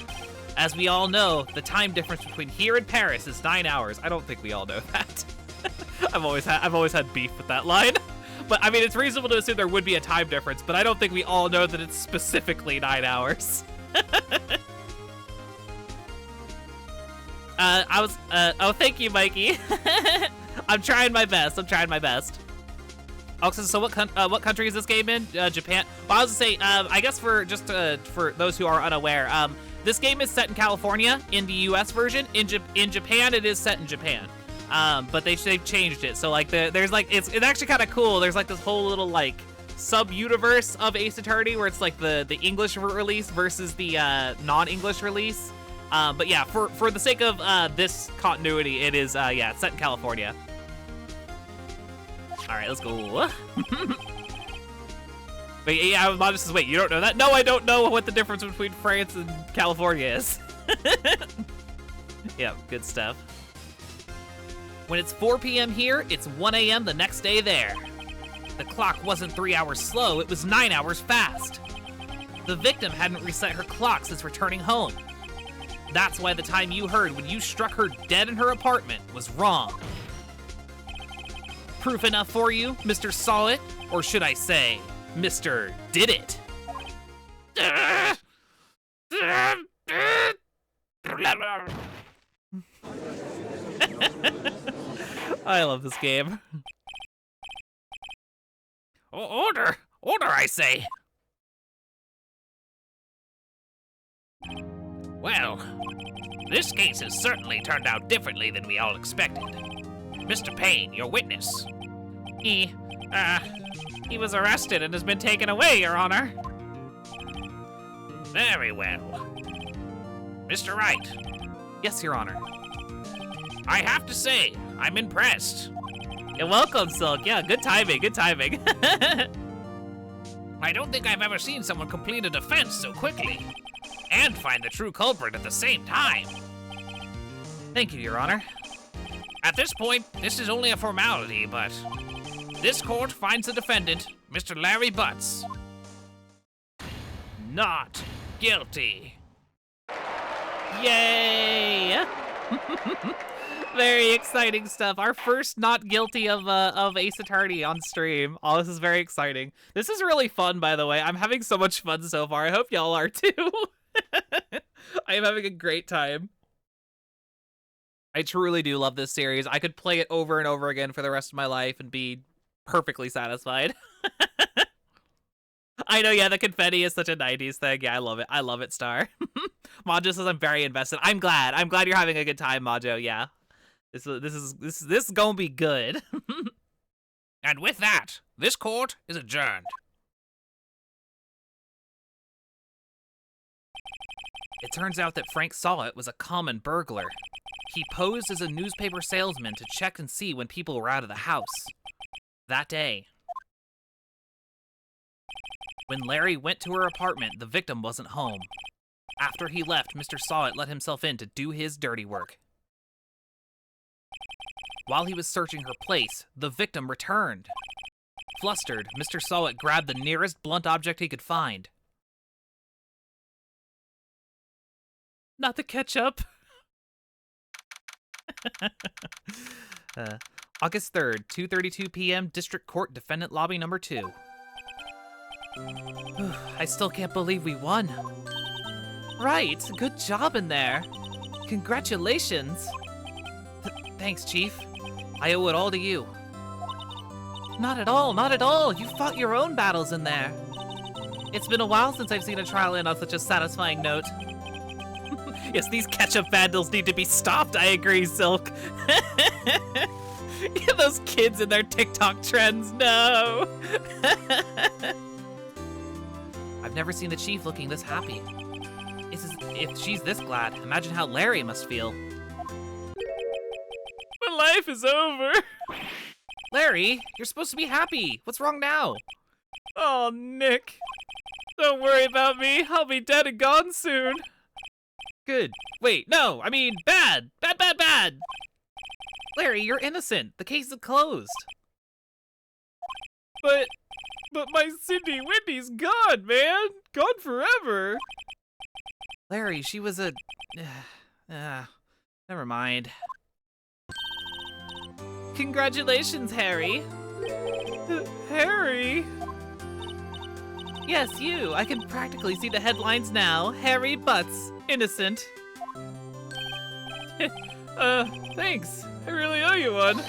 As we all know, the time difference between here and Paris is 9 hours. I don't think we all know that. I've always had beef with that line. But I mean, it's reasonable to assume there would be a time difference, but I don't think we all know that it's specifically 9 hours. Oh, thank you, Mikey. I'm trying my best. Also, so what country is this game in? Japan. Well, I was gonna say, I guess for those who are unaware, this game is set in California in the U.S. version. In Japan, it is set in Japan. But they've changed it. So like there's like it's actually kind of cool. There's like this whole little like sub-universe of Ace Attorney where it's like the English release versus the non-English release. But yeah, for the sake of this continuity, it is yeah, it's set in California. All right, let's go. But yeah, Modest says, wait, you don't know that? No, I don't know what the difference between France and California is. Yeah, good stuff. When it's 4 p.m. here, it's 1 a.m. the next day there. The clock wasn't 3 hours slow, it was 9 hours fast. The victim hadn't reset her clock since returning home. That's why the time you heard when you struck her dead in her apartment was wrong. Proof enough for you, Mr. Saw It? Or should I say, Mr. Did It? I love this game.
Order, I say. Well, this case has certainly turned out differently than we all expected. Mr. Payne, your witness.
He was arrested and has been taken away, Your Honor.
Very well. Mr. Wright,
Yes, Your Honor.
I have to say, I'm impressed.
You're welcome, Silk. Yeah, good timing, good timing.
I don't think I've ever seen someone complete a defense so quickly, and find the true culprit at the same time.
Thank you, Your Honor.
At this point, this is only a formality, but this court finds the defendant, Mr. Larry Butts, not guilty.
Yay! Very exciting stuff. Our first not guilty of Ace Attorney on stream. Oh, this is very exciting. This is really fun, by the way. I'm having so much fun so far. I hope y'all are too. I am having a great time. I truly do love this series. I could play it over and over again for the rest of my life and be perfectly satisfied. I know, yeah, the confetti is such a 90s thing. Yeah, I love it. I love it, Star. Majo says I'm very invested. I'm glad. I'm glad you're having a good time, Majo. Yeah. This is gonna be good.
And with that, this court is adjourned.
It turns out that Frank Sawit was a common burglar. He posed as a newspaper salesman to check and see when people were out of the house. That day, when Larry went to her apartment, the victim wasn't home. After he left, Mr. Sawit let himself in to do his dirty work. While he was searching her place, the victim returned. Flustered, Mr. Sawit grabbed the nearest blunt object he could find. Not the ketchup. August 3rd, 2:32 p.m., District Court, Defendant Lobby number 2. I still can't believe we won. Right, good job in there. Congratulations. Thanks, Chief. I owe it all to you. Not at all, not at all. You fought your own battles in there. It's been a while since I've seen a trial end on such a satisfying note. Yes, these ketchup vandals need to be stopped, I agree, Silk. Yeah, those kids and their TikTok trends, no. I've never seen the Chief looking this happy. If she's this glad, imagine how Larry must feel. My life is over. Larry, you're supposed to be happy. What's wrong now? Oh, Nick. Don't worry about me. I'll be dead and gone soon. Good. Wait, no, I mean bad. Bad, bad, bad. Larry, you're innocent. The case is closed. But my Cindy Whitney's gone, man. Gone forever. Larry, she was a... never mind. Congratulations, Harry. Harry? Yes, you. I can practically see the headlines now. Harry Butts, innocent. Thanks. I really owe you one.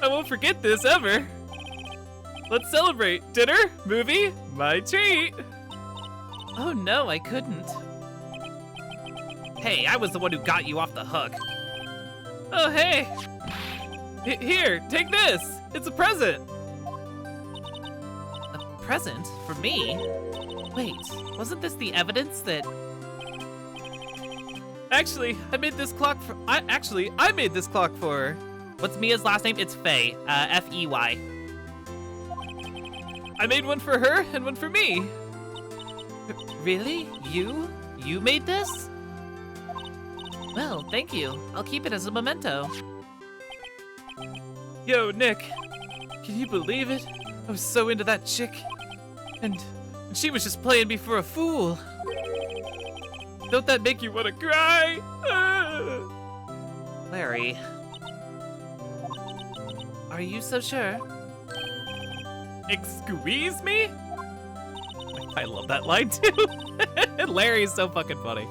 I won't forget this ever. Let's celebrate. Dinner? Movie? My treat. Oh no, I couldn't. Hey, I was the one who got you off the hook. Oh, hey. Here, take this. It's a present. A present? For me? Wait, wasn't this the evidence that... Actually, I made this clock for... I made this clock for her. What's Mia's last name? It's Faye. F-E-Y. I made one for her and one for me. Really? You? You made this? Well, thank you. I'll keep it as a memento. Yo, Nick. Can you believe it? I was so into that chick. And she was just playing me for a fool. Don't that make you want to cry? Larry. Are you so sure? Squeeze me? I love that line too. Larry's so fucking funny.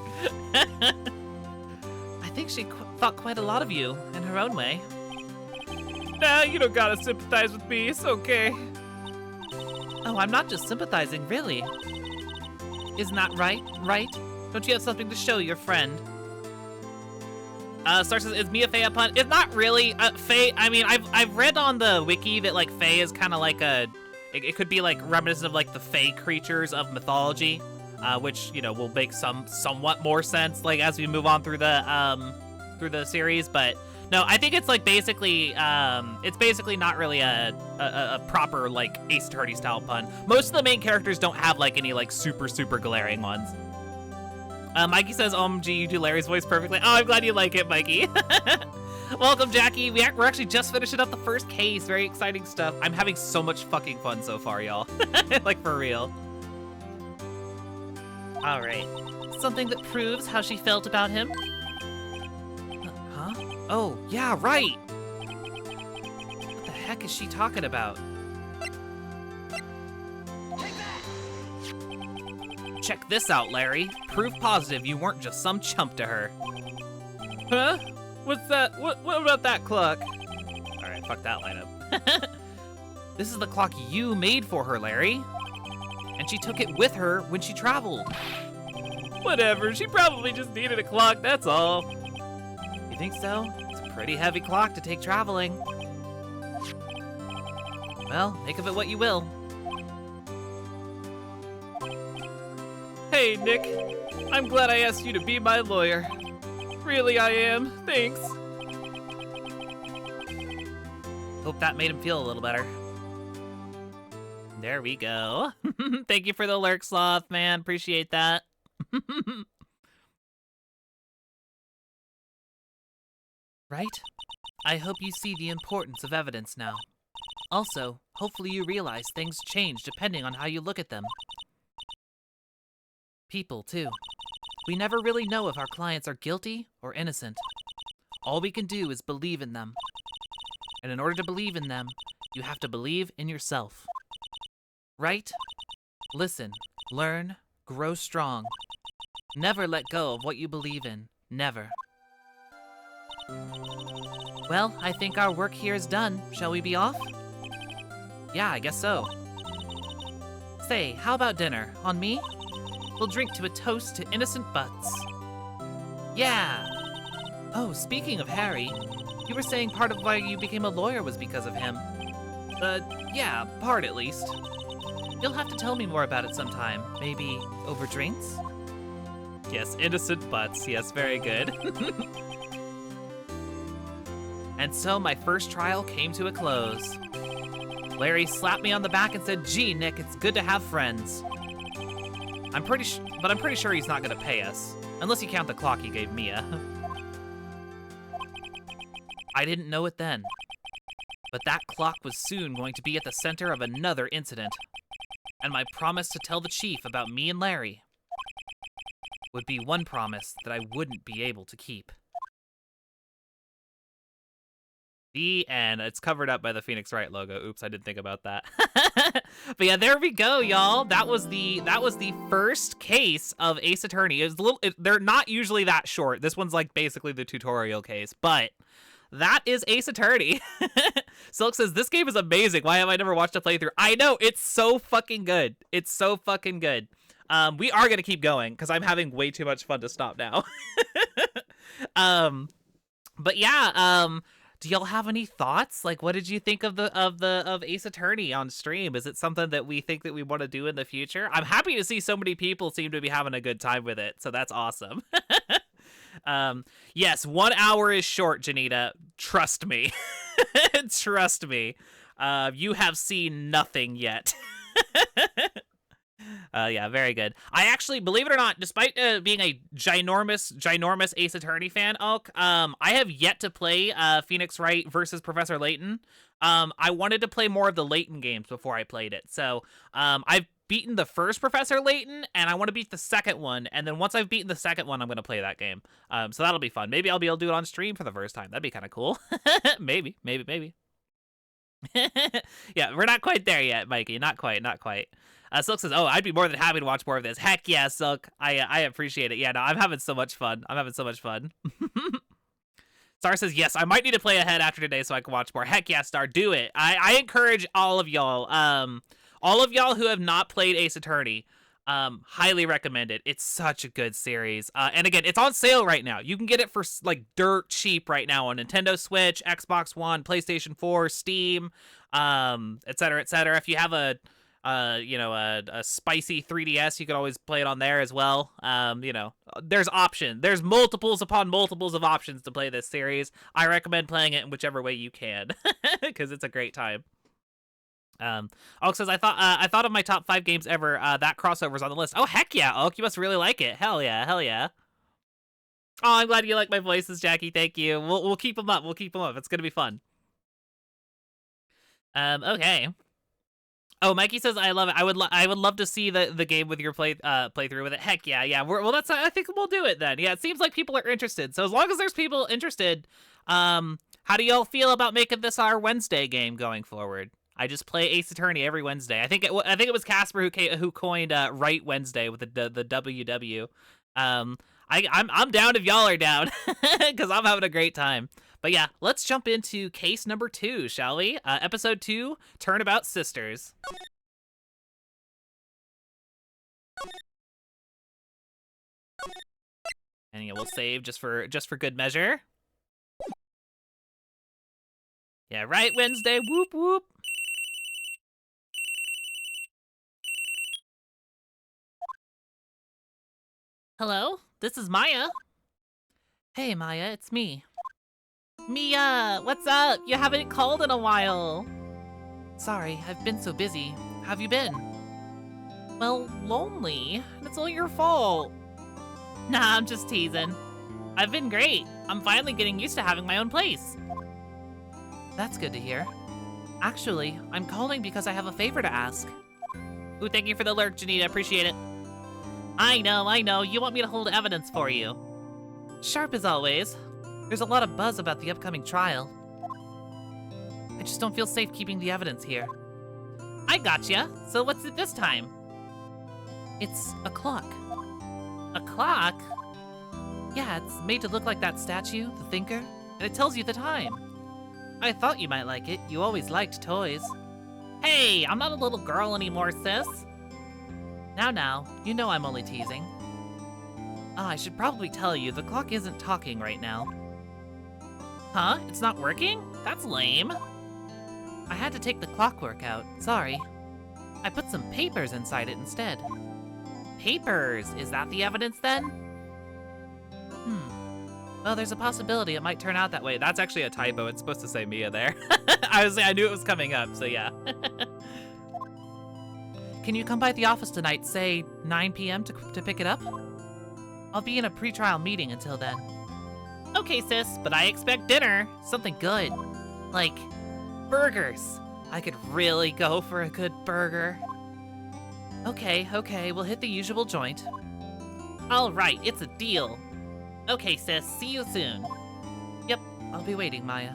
I think she thought quite a lot of you in her own way. Nah, you don't gotta sympathize with me. It's okay. Oh, I'm not just sympathizing, really. Isn't that right? Right? Don't you have something to show your friend? Star says, is Mia Faye a pun? It's not really. Faye, I mean, I've read on the wiki that, like, Faye is kind of like a... It could be, like, reminiscent of, like, the Fae creatures of mythology. which, you know, will make somewhat more sense, like, as we move on through the series, but no, I think it's like basically not really a proper like Ace Attorney style pun. Most of the main characters don't have like any like super glaring ones. Mikey says, "OMG, you do Larry's voice perfectly." Oh, I'm glad you like it, Mikey. Welcome, Jackie. We're actually just finishing up the first case. Very exciting stuff. I'm having so much fucking fun so far, y'all. Like for real. All right. Something that proves how she felt about him. Huh? Oh, yeah, right. What the heck is she talking about? Check this out, Larry. Proof positive you weren't just some chump to her. Huh? What's that? What about that clock? All right, fuck that lineup. This is the clock you made for her, Larry. And she took it with her when she traveled. Whatever, she probably just needed a clock, that's all. You think so? It's a pretty heavy clock to take traveling. Well, make of it what you will. Hey, Nick. I'm glad I asked you to be my lawyer. Really, I am. Thanks. Hope that made him feel a little better. There we go. Thank you for the lurk, Sloth, man. Appreciate that. Right? I hope you see the importance of evidence now. Also, hopefully you realize things change depending on how you look at them. People, too. We never really know if our clients are guilty or innocent. All we can do is believe in them. And in order to believe in them, you have to believe in yourself. Right? Listen, learn, grow strong. Never let go of what you believe in. Never. Well, I think our work here is done. Shall we be off? Yeah, I guess so. Say, how about dinner? On me? We'll drink to a toast to innocent butts. Yeah! Oh, speaking of Harry, you were saying part of why you became a lawyer was because of him. Yeah, part at least. You'll have to tell me more about it sometime. Maybe over drinks? Yes, innocent butts. Yes, very good. And so my first trial came to a close. Larry slapped me on the back and said, "Gee, Nick, it's good to have friends." I'm pretty sure he's not gonna pay us. Unless you count the clock he gave Mia. I didn't know it then. But that clock was soon going to be at the center of another incident. And my promise to tell the chief about me and Larry would be one promise that I wouldn't be able to keep. The end. It's covered up by the Phoenix Wright logo. Oops, I didn't think about that. But yeah, there we go, y'all. That was the first case of Ace Attorney. It was they're not usually that short. This one's like basically the tutorial case, but that is Ace Attorney. Silk says, "This game is amazing. Why have I never watched a playthrough?" I know, it's so fucking good. It's so fucking good. We are gonna keep going because I'm having way too much fun to stop now. But yeah, do y'all have any thoughts? Like, what did you think of Ace Attorney on stream? Is it something that we think that we want to do in the future? I'm happy to see so many people seem to be having a good time with it, so that's awesome. Yes, 1 hour is short, Janita. Trust me. Trust me. You have seen nothing yet. Yeah, very good. I actually, believe it or not, despite being a ginormous Ace Attorney fan, Oak, I have yet to play Phoenix Wright versus Professor Layton. I wanted to play more of the Layton games before I played it. So I've beaten the first Professor Layton, and I want to beat the second one. And then once I've beaten the second one, I'm going to play that game. So that'll be fun. Maybe I'll be able to do it on stream for the first time. That'd be kind of cool. Maybe. Yeah, we're not quite there yet, Mikey. Not quite. Silk says, "Oh, I'd be more than happy to watch more of this." Heck yeah, Silk. I appreciate it. Yeah, no, I'm having so much fun. Star says, "Yes, I might need to play ahead after today so I can watch more." Heck yeah, Star, do it. I encourage all of y'all, who have not played Ace Attorney, highly recommend it. It's such a good series. And again, it's on sale right now. You can get it for like dirt cheap right now on Nintendo Switch, Xbox One, PlayStation 4, Steam, etc., etc. If you have a a spicy 3DS, you could always play it on there as well. There's option. There's multiples upon multiples of options to play this series. I recommend playing it in whichever way you can, because it's a great time. Oak says, I thought of my top 5 games ever. That crossover's on the list. Oh, heck yeah, Oak, you must really like it. Hell yeah, hell yeah. Oh, I'm glad you like my voices, Jackie. Thank you. We'll keep them up. We'll keep them up. It's gonna be fun. Okay. Oh, Mikey says, I love it. I would love to see the game with your playthrough with it. Heck yeah, yeah. I think we'll do it then. Yeah, it seems like people are interested. So as long as there's people interested, how do y'all feel about making this our Wednesday game going forward? I just play Ace Attorney every Wednesday. I think it was Casper who coined Right Wednesday with the WW. I'm down if y'all are down, because I'm having a great time. But yeah, let's jump into case number 2, shall we? Episode 2, Turnabout Sisters. And yeah, we'll save just for good measure. Yeah, right, Wednesday, whoop whoop. Hello, this is Maya. Hey Maya, it's me. Mia, what's up? You haven't called in a while. Sorry, I've been so busy. How have you been? Well, lonely. It's all your fault. Nah, I'm just teasing. I've been great. I'm finally getting used to having my own place. That's good to hear. Actually, I'm calling because I have a favor to ask. Ooh, thank you for the lurk, Janita. Appreciate it. I know. You want me to hold evidence for you. Sharp as always. There's a lot of buzz about the upcoming trial. I just don't feel safe keeping the evidence here. I gotcha. So what's it this time? It's a clock. A clock? Yeah, it's made to look like that statue, the Thinker, and it tells you the time. I thought you might like it. You always liked toys. Hey, I'm not a little girl anymore, sis. Now, you know I'm only teasing. I should probably tell you, the clock isn't talking right now. Huh? It's not working? That's lame. I had to take the clockwork out, sorry. I put some papers inside it instead. Papers? Is that the evidence then? Well, there's a possibility it might turn out that way. That's actually a typo. It's supposed to say Mia there. I knew it was coming up, so yeah. Can you come by the office tonight, say 9 p.m. to pick it up? I'll be in a pre-trial meeting until then. Okay, sis, but I expect dinner. Something good. Like, burgers. I could really go for a good burger. Okay, we'll hit the usual joint. All right, it's a deal. Okay, sis, see you soon. Yep, I'll be waiting, Maya.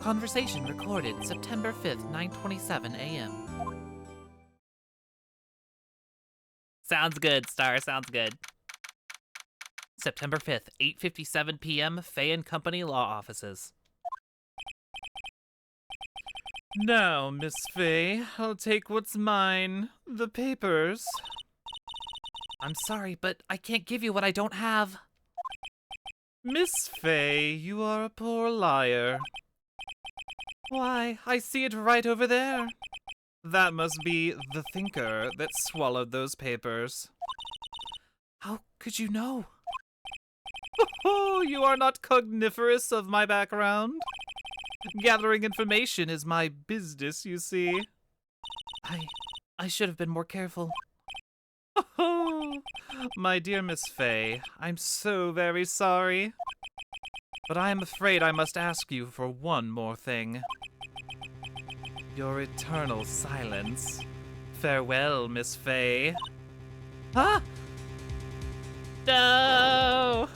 Conversation recorded September 5th, 9:27 a.m. Sounds good, Star, sounds good. September 5th, 8:57 p.m., Fay and Company Law Offices. Now, Miss Fay, I'll take what's mine. The papers. I'm sorry, but I can't give you what I don't have. Miss Fay, you are a poor liar. Why, I see it right over there. That must be the Thinker that swallowed those papers. How could you know? Oh, you are not cogniferous of my background. Gathering information is my business, you see. I should have been more careful. Oh, my dear Miss Fay, I'm so very sorry. But I am afraid I must ask you for one more thing. Your eternal silence. Farewell, Miss Fay. Huh? No!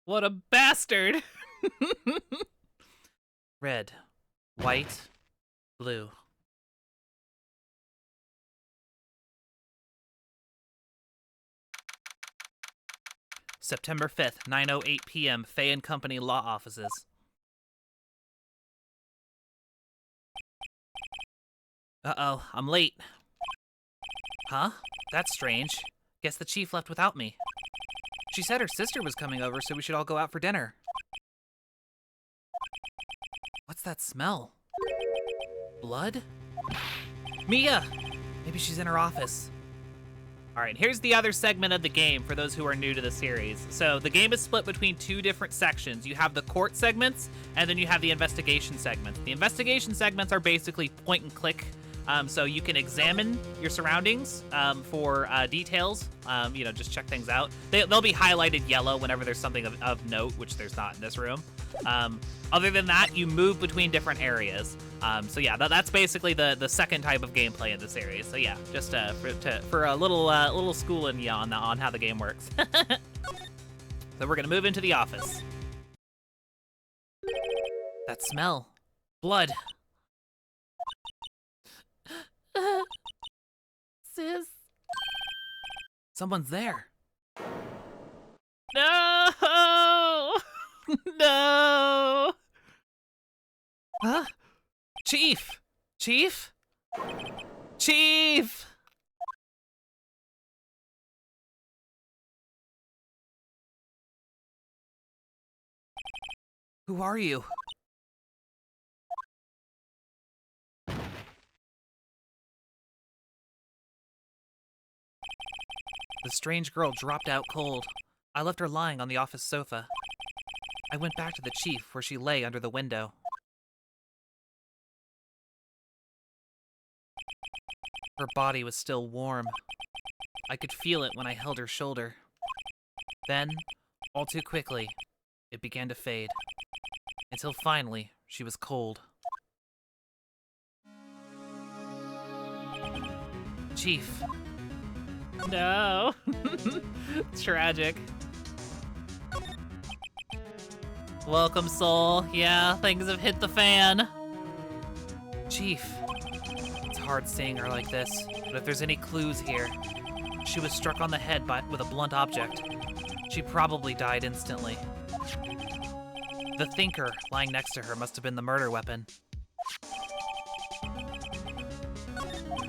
What a bastard! Red, white, blue. September 5th, 9:08 p.m., Fay and Company Law Offices. Uh-oh, I'm late. Huh? That's strange. Guess the chief left without me. She said her sister was coming over, so we should all go out for dinner. What's that smell? Blood? Mia! Maybe she's in her office. Alright, here's the other segment of the game for those who are new to the series. So the game is split between two different sections. You have the court segments, and then you have the investigation segments. The investigation segments are basically point and click. So you can examine your surroundings for details, just check things out. They'll be highlighted yellow whenever there's something of note, which there's not in this room. Other than that, you move between different areas. So yeah, that's basically the second type of gameplay in the series. So yeah, just for a little schooling you on how the game works. So we're gonna move into the office. That smell. Blood. Sis. Someone's there. No! No! Huh? Chief! Chief? Chief! Who are you? The strange girl dropped out cold. I left her lying on the office sofa. I went back to the chief, where she lay under the window. Her body was still warm. I could feel it when I held her shoulder. Then, all too quickly, it began to fade. Until finally, she was cold. Chief. No. Tragic. Welcome, Soul. Yeah, things have hit the fan. Chief. It's hard seeing her like this, but if there's any clues here, she was struck on the head with a blunt object. She probably died instantly. The thinker lying next to her must have been the murder weapon.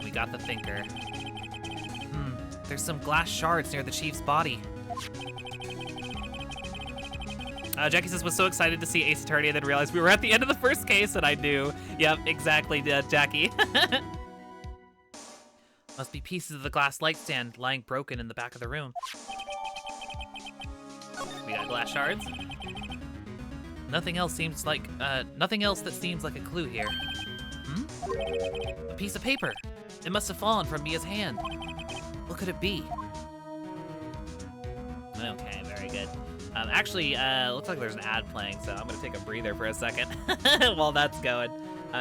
We got the thinker. There's some glass shards near the chief's body. Jackie says, was so excited to see Ace Attorney and then realized we were at the end of the first case, and I knew. Yep, exactly, Jackie. Must be pieces of the glass light stand lying broken in the back of the room. We got glass shards. Nothing else that seems like a clue here. A piece of paper. It must have fallen from Mia's hand. What could it be? Okay, very good. Actually, looks like there's an ad playing, so I'm gonna take a breather for a second while that's going.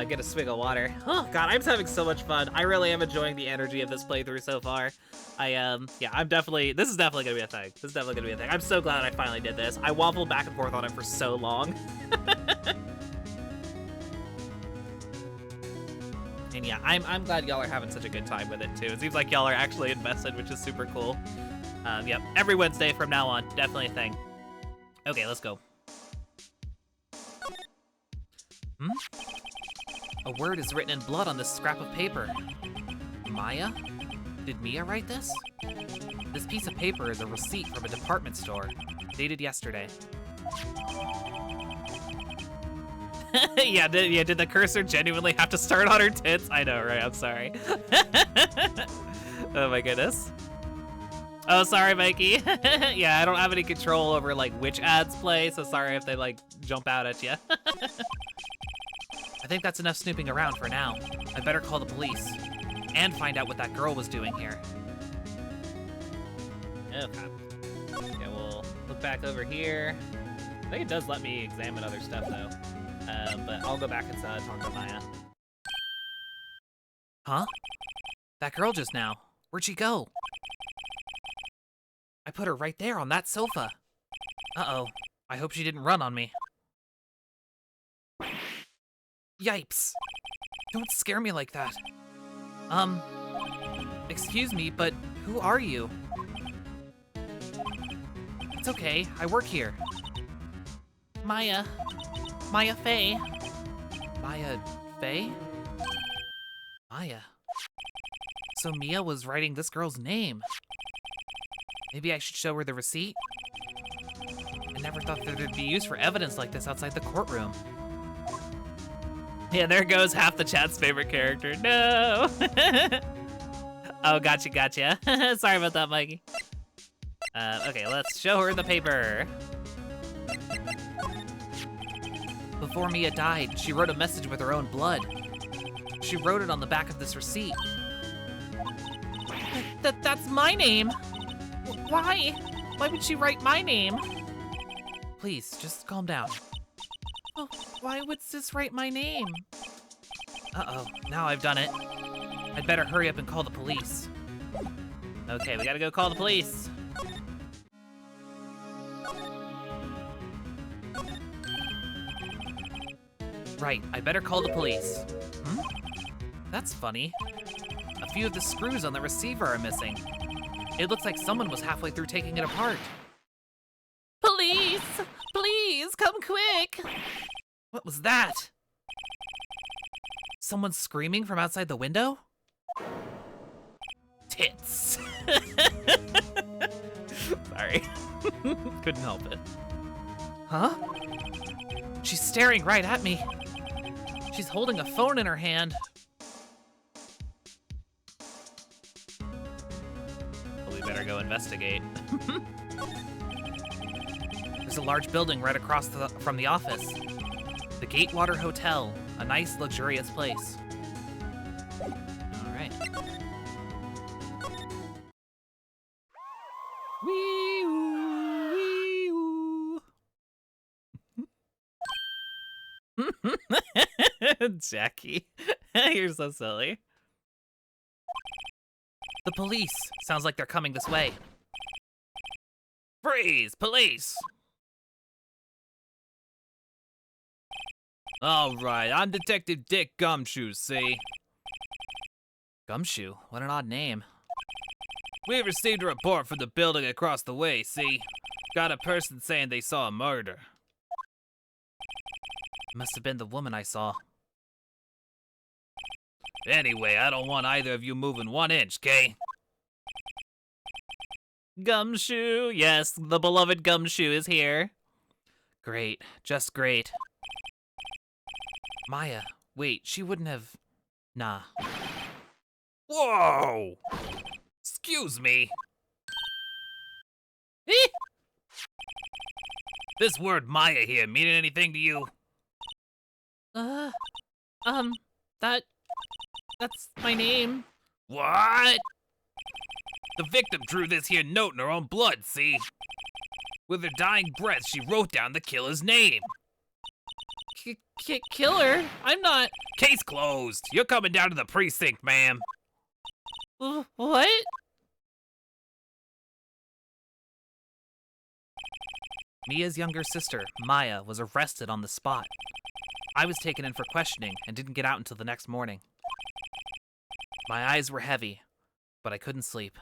Get a swig of water. Oh god, I'm just having so much fun. I really am enjoying the energy of this playthrough so far. Yeah, this is definitely gonna be a thing. I'm so glad I finally did this. I waffled back and forth on it for so long. And yeah, I'm glad y'all are having such a good time with it too. It seems like y'all are actually invested, which is super cool. Yep, every Wednesday from now on, definitely a thing. Okay, let's go. A word is written in blood on this scrap of paper. Maya? Did Mia write this? This piece of paper is a receipt from a department store, dated yesterday. Did the cursor genuinely have to start on her tits? I know, right? I'm sorry. Oh my goodness. Oh, sorry, Mikey. Yeah, I don't have any control over, like, which ads play, so sorry if they, like, jump out at you. I think that's enough snooping around for now. I better call the police and find out what that girl was doing here. Okay. Okay, we'll look back over here. I think it does let me examine other stuff, though. But I'll go back and talk to Maya. Huh? That girl just now. Where'd she go? I put her right there on that sofa. Uh-oh. I hope she didn't run on me. Yipes. Don't scare me like that. Excuse me, but who are you? It's okay, I work here. Maya. Maya Faye. Maya Faye? Maya. So Mia was writing this girl's name. Maybe I should show her the receipt? never thought that there'd be use for evidence like this outside the courtroom. Yeah, there goes half the chat's favorite character. No! Oh, gotcha. Sorry about that, Mikey. Okay, let's show her the paper. Before Mia died, she wrote a message with her own blood. She wrote it on the back of this receipt. That's my name. Why? Why would she write my name? Please, just calm down. Oh, why would sis write my name? Uh-oh, now I've done it. I'd better hurry up and call the police. Okay, we gotta go call the police. Right, I better call the police. That's funny. A few of the screws on the receiver are missing. It looks like someone was halfway through taking it apart. Police! Please, come quick! What was that? Someone screaming from outside the window? Tits. Sorry. Couldn't help it. Huh? She's staring right at me. She's holding a phone in her hand. Well, we better go investigate. There's a large building right across from the office. The Gatewater Hotel, a nice, luxurious place. All right. Wee-oo, wee-oo. Jackie, you're so silly. The police. Sounds like they're coming this way. Freeze, police! All right, I'm Detective Dick Gumshoe, see? Gumshoe? What an odd name. We received a report from the building across the way, see? Got a person saying they saw a murder. Must have been the woman I saw. Anyway, I don't want either of you moving 1 inch, Kay? Gumshoe, yes, the beloved Gumshoe is here. Great, just great. Maya, wait, she wouldn't have... Nah.
Whoa! Excuse me. This word Maya here mean anything to you?
That's my name.
What? The victim drew this here note in her own blood, see? With her dying breath, she wrote down the killer's name.
Killer? I'm not...
Case closed. You're coming down to the precinct, ma'am.
What? Mia's younger sister, Maya, was arrested on the spot. I was taken in for questioning and didn't get out until the next morning. My eyes were heavy, but I couldn't sleep.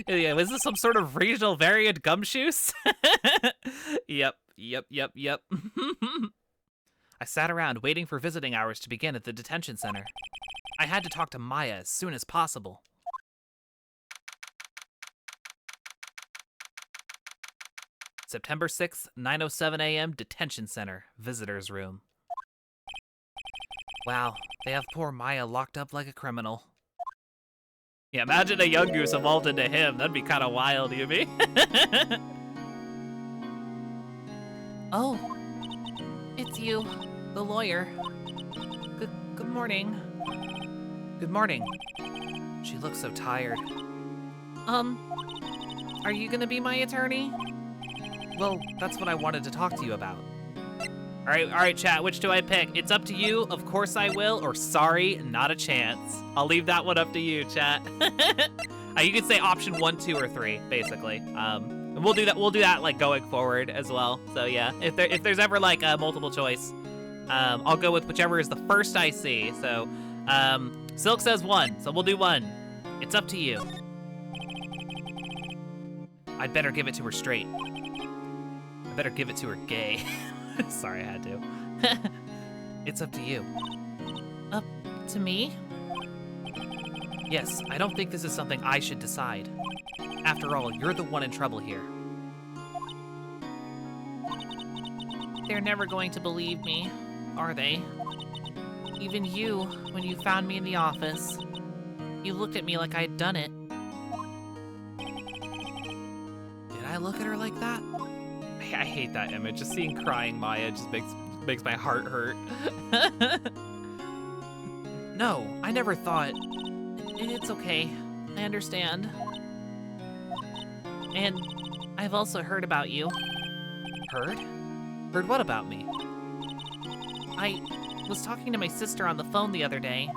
Yeah, was this some sort of regional variant Gumshoes? Yep. I sat around waiting for visiting hours to begin at the detention center. I had to talk to Maya as soon as possible. September 6th, 9:07 a.m., detention center, visitors room. Wow, they have poor Maya locked up like a criminal. Yeah, imagine a young goose evolved into him. That'd be kind of wild, you mean? Oh, it's you, the lawyer. Good morning. Good morning. She looks so tired. Are you gonna be my attorney? Well, that's what I wanted to talk to you about. All right, chat, which do I pick? It's up to you, of course I will, or sorry, not a chance. I'll leave that one up to you, chat. You can say option 1, 2, or 3, basically. And we'll do that like going forward as well. So yeah, if there's ever like a multiple choice, I'll go with whichever is the first I see. So, Silk says 1, so we'll do 1. It's up to you. I'd better give it to her straight. I better give it to her gay. Sorry, I had to. It's up to you. Up to me? Yes, I don't think this is something I should decide. After all, you're the one in trouble here. They're never going to believe me, are they? Even you, when you found me in the office, you looked at me like I'd done it. Did I look at her like that? I hate that image. Just seeing crying Maya just makes my heart hurt. No, I never thought. It's okay. I understand. And I've also heard about you. Heard? Heard what about me? I was talking to my sister on the phone the other day.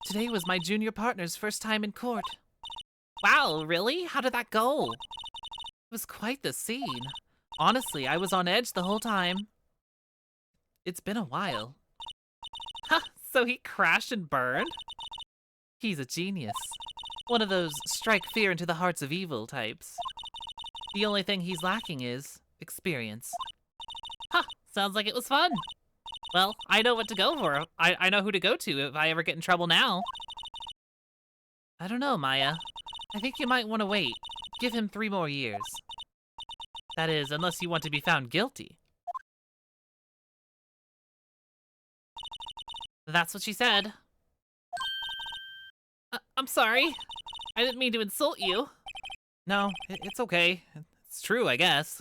Today was my junior partner's first time in court. Wow, really? How did that go? It was quite the scene. Honestly, I was on edge the whole time. It's been a while. Ha! So he crashed and burned? He's a genius. One of those strike fear into the hearts of evil types. The only thing he's lacking is experience. Huh, sounds like it was fun. Well, I know what to go for. I know who to go to if I ever get in trouble now. I don't know, Maya. I think you might want to wait. Give him 3 more years. That is, unless you want to be found guilty. That's what she said. I'm sorry. I didn't mean to insult you. No, it's okay. It's true, I guess.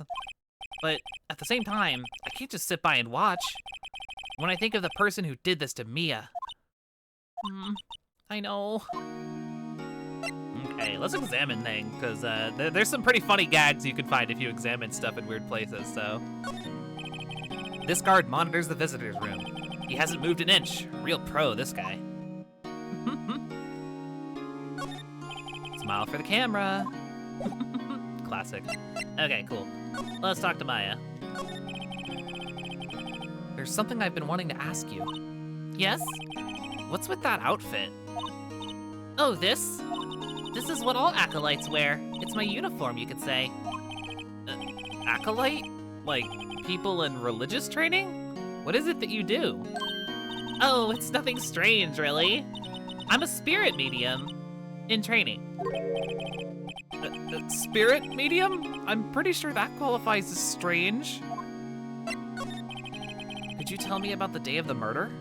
But at the same time, I can't just sit by and watch. When I think of the person who did this to Mia. I know. Okay, let's examine things, because there's some pretty funny gags you can find if you examine stuff in weird places, so. This guard monitors the visitor's room. He hasn't moved an inch. Real pro, this guy. Smile for the camera. Classic. Okay, cool. Let's talk to Maya. There's something I've been wanting to ask you. Yes? What's with that outfit? Oh, this? This is what all acolytes wear. It's my uniform, you could say. Acolyte? Like, people in religious training? What is it that you do? Oh, it's nothing strange, really. I'm a spirit medium in training. Spirit medium? I'm pretty sure that qualifies as strange. Could you tell me about the day of the murder?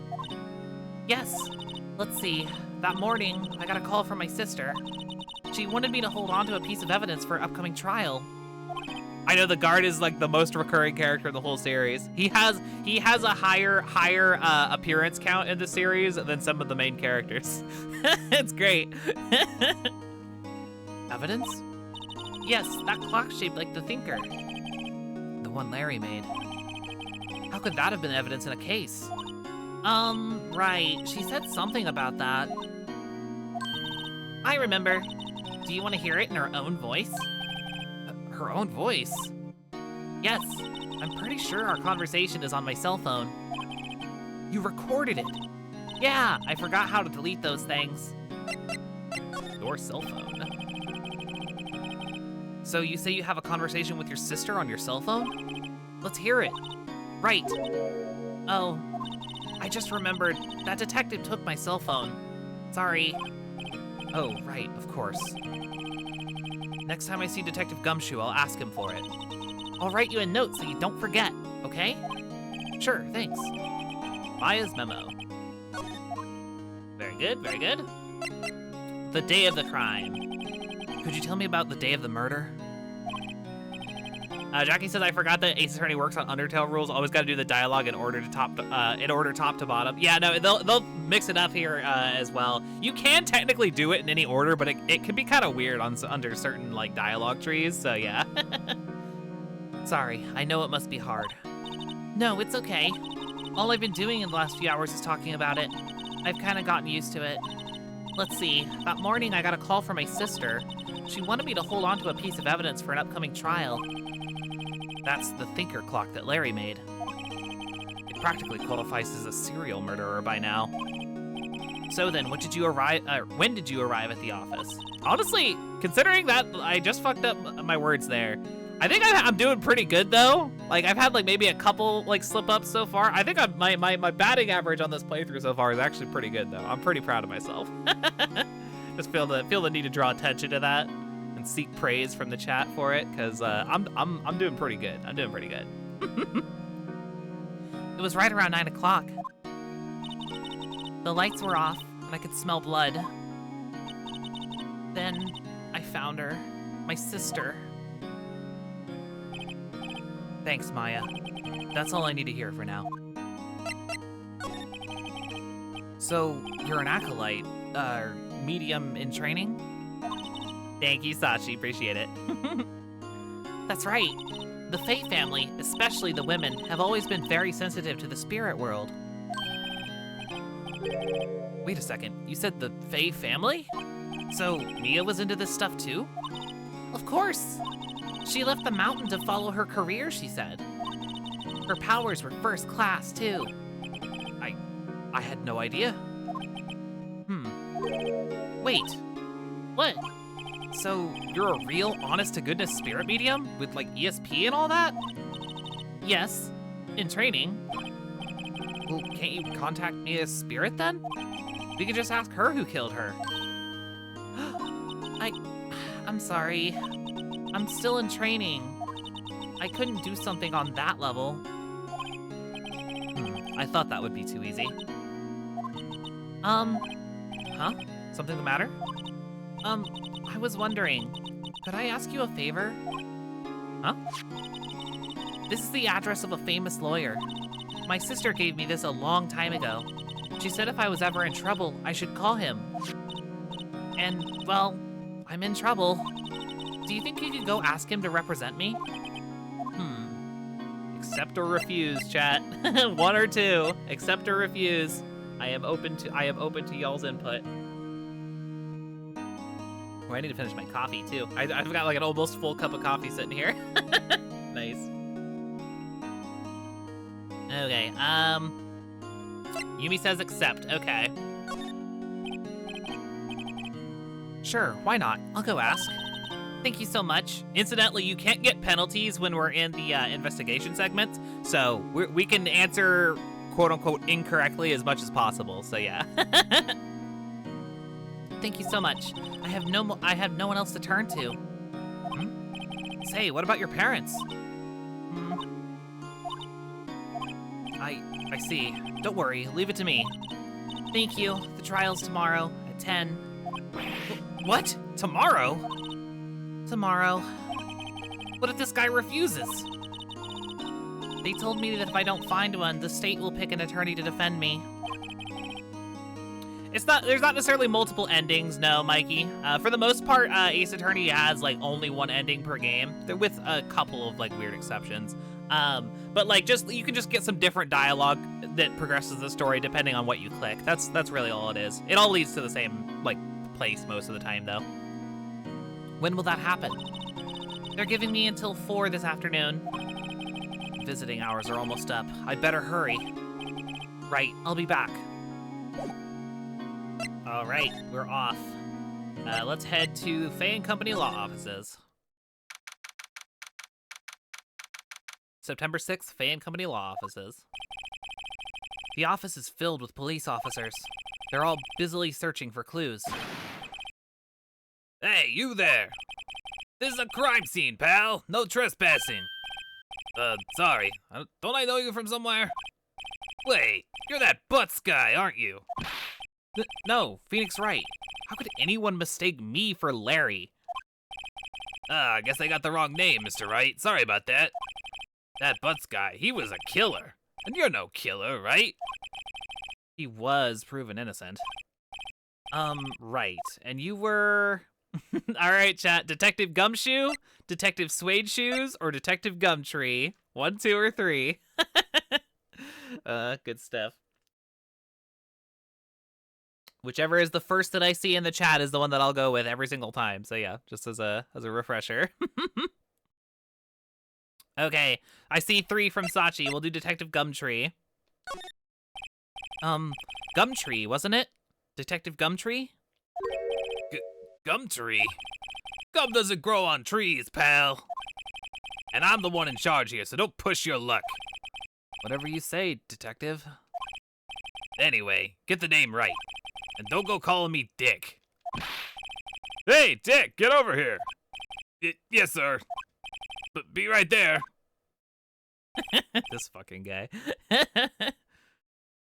Yes. Let's see. That morning, I got a call from my sister. She wanted me to hold on to a piece of evidence for her upcoming trial. I know the guard is like the most recurring character in the whole series. He has a higher appearance count in the series than some of the main characters. It's great. Evidence? Yes, that clock shaped like the Thinker. The one Larry made. How could that have been evidence in a case? Right. She said something about that. I remember. Do you want to hear it in her own voice? Her own voice? Yes. I'm pretty sure our conversation is on my cell phone. You recorded it. Yeah, I forgot how to delete those things. Your cell phone? So you say you have a conversation with your sister on your cell phone? Let's hear it. Right. Oh, I just remembered that detective took my cell phone. Sorry. Oh, right, of course. Next time I see Detective Gumshoe, I'll ask him for it. I'll write you a note so you don't forget, okay? Sure, thanks. Maya's memo. Very good, very good. The day of the crime. Could you tell me about the day of the murder? Jackie says, I forgot that Ace Attorney works on Undertale rules. Always got to do the dialogue in order top to bottom. Yeah, no, they'll mix it up here as well. You can technically do it in any order, but it can be kind of weird under certain like dialogue trees. So yeah. Sorry, I know it must be hard. No, it's okay. All I've been doing in the last few hours is talking about it. I've kind of gotten used to it. Let's see. That morning, I got a call from my sister. She wanted me to hold on to a piece of evidence for an upcoming trial. That's the Thinker clock that Larry made. It practically qualifies as a serial murderer by now. So then, when did you arrive at the office? Honestly, considering that I just fucked up my words there, I think I'm doing pretty good though. Like I've had like maybe a couple like slip-ups so far. I think my batting average on this playthrough so far is actually pretty good though. I'm pretty proud of myself. Just feel the need to draw attention to that. and seek praise from the chat for it, because I'm doing pretty good. I'm doing pretty good. It was right around 9 o'clock. The lights were off, and I could smell blood. Then I found her, my sister. Thanks, Maya. That's all I need to hear for now. So, you're an acolyte, medium in training? Thank you, Sachi, appreciate it. That's right. The Fae family, especially the women, have always been very sensitive to the spirit world. Wait a second, you said the Fae family? So, Mia was into this stuff too? Of course! She left the mountain to follow her career, she said. Her powers were first class, too. I had no idea. Wait. What? So, you're a real, honest-to-goodness spirit medium? With, like, ESP and all that? Yes. In training. Well, can't you contact Mia's spirit, then? We could just ask her who killed her. I'm sorry. I'm still in training. I couldn't do something on that level. I thought that would be too easy. Huh? Something the matter? I was wondering, could I ask you a favor? Huh? This is the address of a famous lawyer. My sister gave me this a long time ago. She said if I was ever in trouble, I should call him. And, well, I'm in trouble. Do you think you could go ask him to represent me? Accept or refuse, chat. One or two. Accept or refuse. I am open to y'all's input. Oh, I need to finish my coffee too. I've got like an almost full cup of coffee sitting here. Nice. Okay, Yumi says accept, okay. Sure, why not? I'll go ask. Thank you so much. Incidentally, you can't get penalties when we're in the investigation segment, so we can answer quote-unquote incorrectly as much as possible, so yeah. Thank you so much. I have no one else to turn to. Say, what about your parents? I see. Don't worry, leave it to me. Thank you. The trial's tomorrow at 10. What? Tomorrow? Tomorrow. What if this guy refuses? They told me that if I don't find one, the state will pick an attorney to defend me. There's not necessarily multiple endings, no, Mikey. For the most part, Ace Attorney has like only one ending per game. They're with a couple of like weird exceptions. But like you can just get some different dialogue that progresses the story depending on what you click. That's really all it is. It all leads to the same like place most of the time though. When will that happen? They're giving me until 4 this afternoon. Visiting hours are almost up. I'd better hurry. Right, I'll be back. All right, we're off. Let's head to Faye & Company Law Offices. September 6th, Faye & Company Law Offices. The office is filled with police officers. They're all busily searching for clues.
Hey, you there! This is a crime scene, pal! No trespassing! Sorry. Don't I know you from somewhere? Wait, you're that Butts guy, aren't you?
No, Phoenix Wright. How could anyone mistake me for Larry?
I guess I got the wrong name, Mr. Wright. Sorry about that. That Butts guy, he was a killer. And you're no killer, right?
He was proven innocent. Right. And you were... All right, chat. Detective Gumshoe, Detective Suede Shoes, or Detective Gumtree? 1, 2, or 3? Good stuff. Whichever is the first that I see in the chat is the one that I'll go with every single time. So yeah, just as a refresher. Okay, I see 3 from Sachi. We'll do Detective Gumtree. Gumtree, wasn't it? Detective Gumtree?
Gumtree? Gum doesn't grow on trees, pal. And I'm the one in charge here, so don't push your luck.
Whatever you say, Detective.
Anyway, get the name right. And don't go calling me Dick. Hey, Dick, get over here. Yes, sir. But be right there.
This fucking guy.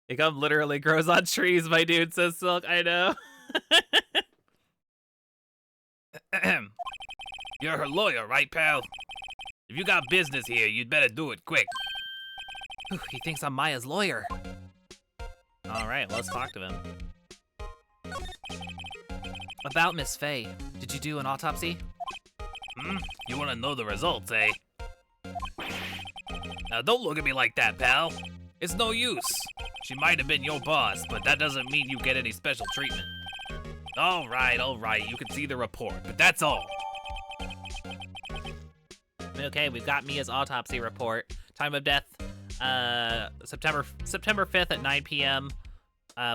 It literally grows on trees, my dude, says Silk. I know.
You're her lawyer, right, pal? If you got business here, you'd better do it quick.
Ooh, he thinks I'm Maya's lawyer. All right, let's talk to him. About Miss Faye, did you do an autopsy?
You want to know the results, eh? Now, don't look at me like that, pal. It's no use. She might have been your boss, but that doesn't mean you get any special treatment. All right, you can see the report, but that's all.
Okay, we've got Mia's autopsy report. Time of death, September 5th at 9 p.m.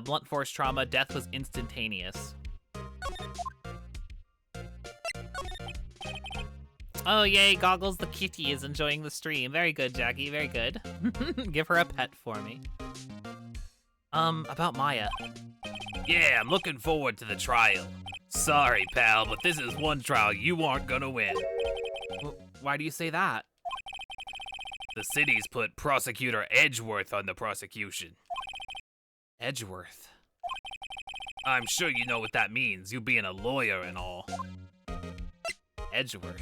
Blunt force trauma. Death was instantaneous. Oh, yay, Goggles the kitty is enjoying the stream. Very good, Jackie, very good. Give her a pet for me. About Maya.
Yeah, I'm looking forward to the trial. Sorry, pal, but this is one trial you aren't gonna win.
Why do you say that?
The city's put Prosecutor Edgeworth on the prosecution.
Edgeworth?
I'm sure you know what that means, you being a lawyer and all.
Edgeworth.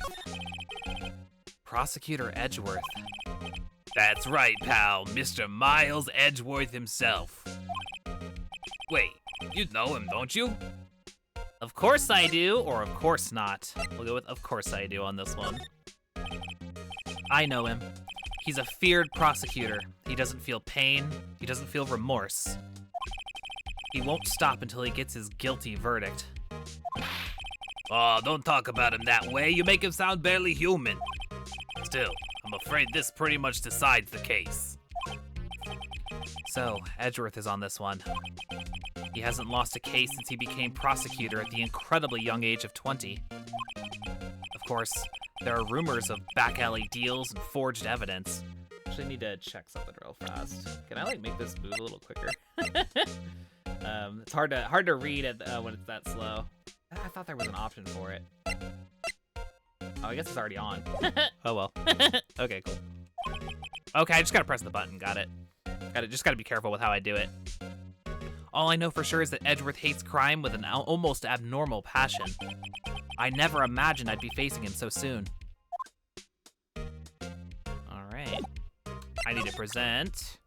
Prosecutor Edgeworth.
That's right, pal. Mr. Miles Edgeworth himself. Wait, you know him, don't you?
Of course I do, or of course not. We'll go with of course I do on this one. I know him. He's a feared prosecutor. He doesn't feel pain. He doesn't feel remorse. He won't stop until he gets his guilty verdict.
Oh, don't talk about him that way. You make him sound barely human. Still, I'm afraid this pretty much decides the case.
So, Edgeworth is on this one. He hasn't lost a case since he became prosecutor at the incredibly young age of 20. Of course, there are rumors of back alley deals and forged evidence. Actually, I need to check something real fast. Can I make this move a little quicker? It's hard to read when it's that slow. I thought there was an option for it. Oh, I guess it's already on. Oh well. Okay, cool. Okay, I just gotta press the button. Got it. Just gotta be careful with how I do it. All I know for sure is that Edgeworth hates crime with an almost abnormal passion. I never imagined I'd be facing him so soon. All right. I need to present.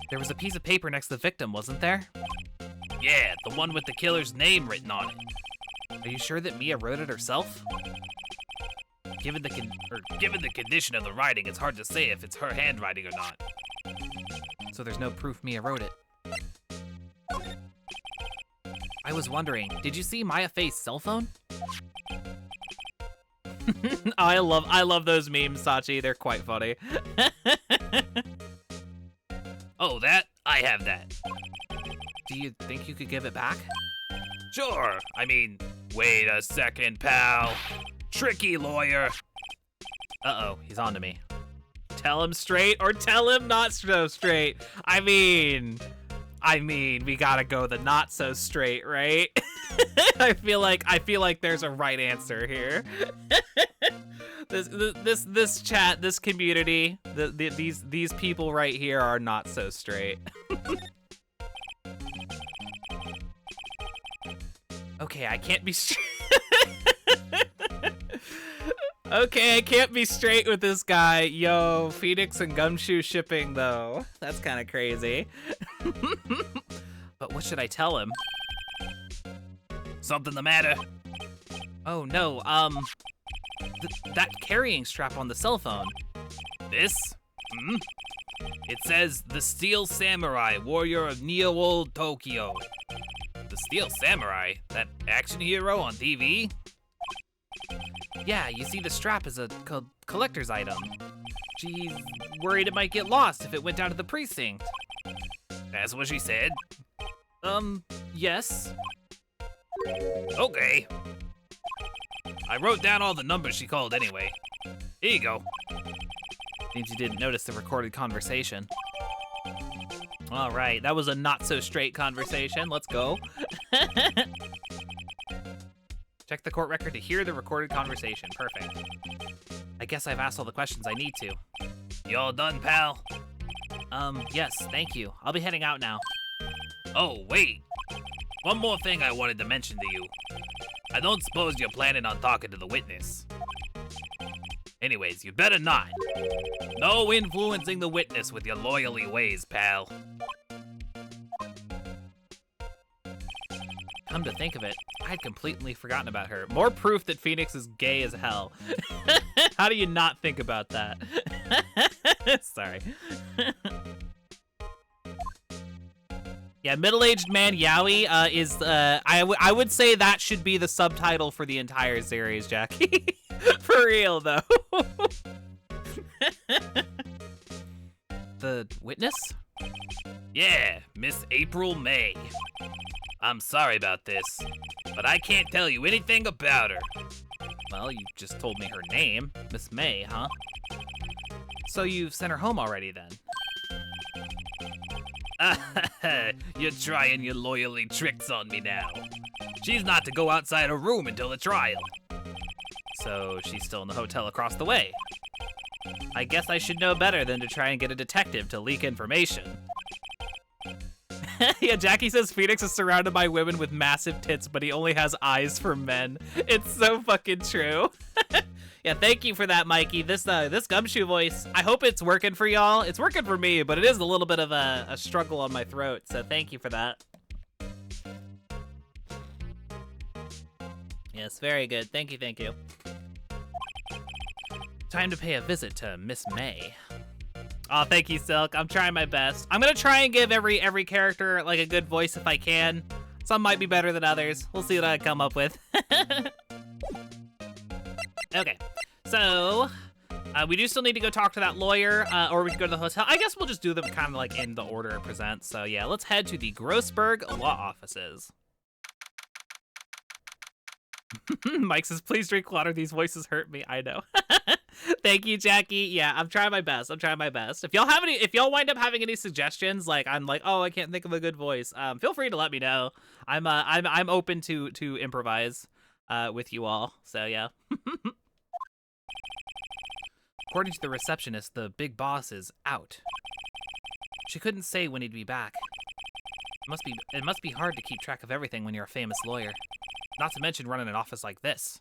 There was a piece of paper next to the victim, wasn't there?
Yeah, the one with the killer's name written on it.
Are you sure that Mia wrote it herself?
Given the condition of the writing, it's hard to say if it's her handwriting or not.
So there's no proof Mia wrote it. I was wondering, did you see Maya Faye's cell phone? I love those memes, Sachi. They're quite funny.
Oh, that? I have that.
Do you think you could give it back?
Sure. I mean, wait a second, pal. Tricky lawyer.
Uh-oh, he's on to me. Tell him straight or tell him not so straight. I mean, we gotta go the not so straight, right? I feel like there's a right answer here. This chat, this community, these people right here are not so straight. Okay, I can't be straight. Okay, I can't be straight with this guy. Yo, Phoenix and Gumshoe shipping, though. That's kind of crazy. But what should I tell him?
Something the matter?
Oh, no, that carrying strap on the cell phone.
This? It says, the Steel Samurai, warrior of Neo-Old Tokyo. The Steel Samurai? That action hero on TV?
Yeah, you see the strap is a collector's item. She's worried it might get lost if it went down to the precinct.
That's what she said?
Yes.
Okay. I wrote down all the numbers she called anyway. Here you go.
Means you didn't notice the recorded conversation. All right, that was a not so straight conversation. Let's go. Check the court record to hear the recorded conversation. Perfect. I guess I've asked all the questions I need to.
You all done, pal?
Yes, thank you. I'll be heading out now.
Oh, wait. One more thing I wanted to mention to you. I don't suppose you're planning on talking to the witness. Anyways, you better not. No influencing the witness with your lawyerly ways, pal.
Come to think of it, I'd completely forgotten about her. More proof that Phoenix is gay as hell. How do you not think about that? Sorry. Yeah, middle-aged man Yowie is, I would say that should be the subtitle for the entire series, Jackie. For real, though. The witness?
Yeah, Miss April May. I'm sorry about this, but I can't tell you anything about her.
Well, you just told me her name, Miss May, huh? So you've sent her home already, then?
You're trying your lawyerly tricks on me now. She's not to go outside her room until the trial.
So she's still in the hotel across the way. I guess I should know better than to try and get a detective to leak information. Yeah, Jackie says Phoenix is surrounded by women with massive tits, but he only has eyes for men. It's so fucking true. Yeah, thank you for that, Mikey. This gumshoe voice, I hope it's working for y'all. It's working for me, but it is a little bit of a struggle on my throat, so thank you for that. Yes, very good. Thank you, thank you. Time to pay a visit to Miss May. Oh, thank you, Silk. I'm trying my best. I'm gonna try and give every character like a good voice if I can. Some might be better than others. We'll see what I come up with. Okay, so we do still need to go talk to that lawyer, or we can go to the hotel. I guess we'll just do them kind of like in the order it presents. So yeah, let's head to the Grossberg law offices. Mike says, please drink water. These voices hurt me. I know. Thank you, Jackie. Yeah, I'm trying my best. I'm trying my best. If y'all wind up having any suggestions, like I'm like, oh, I can't think of a good voice, feel free to let me know. I'm open to improvise with you all. So yeah. According to the receptionist, the big boss is out. She couldn't say when he'd be back. It must be hard to keep track of everything when you're a famous lawyer. Not to mention running an office like this.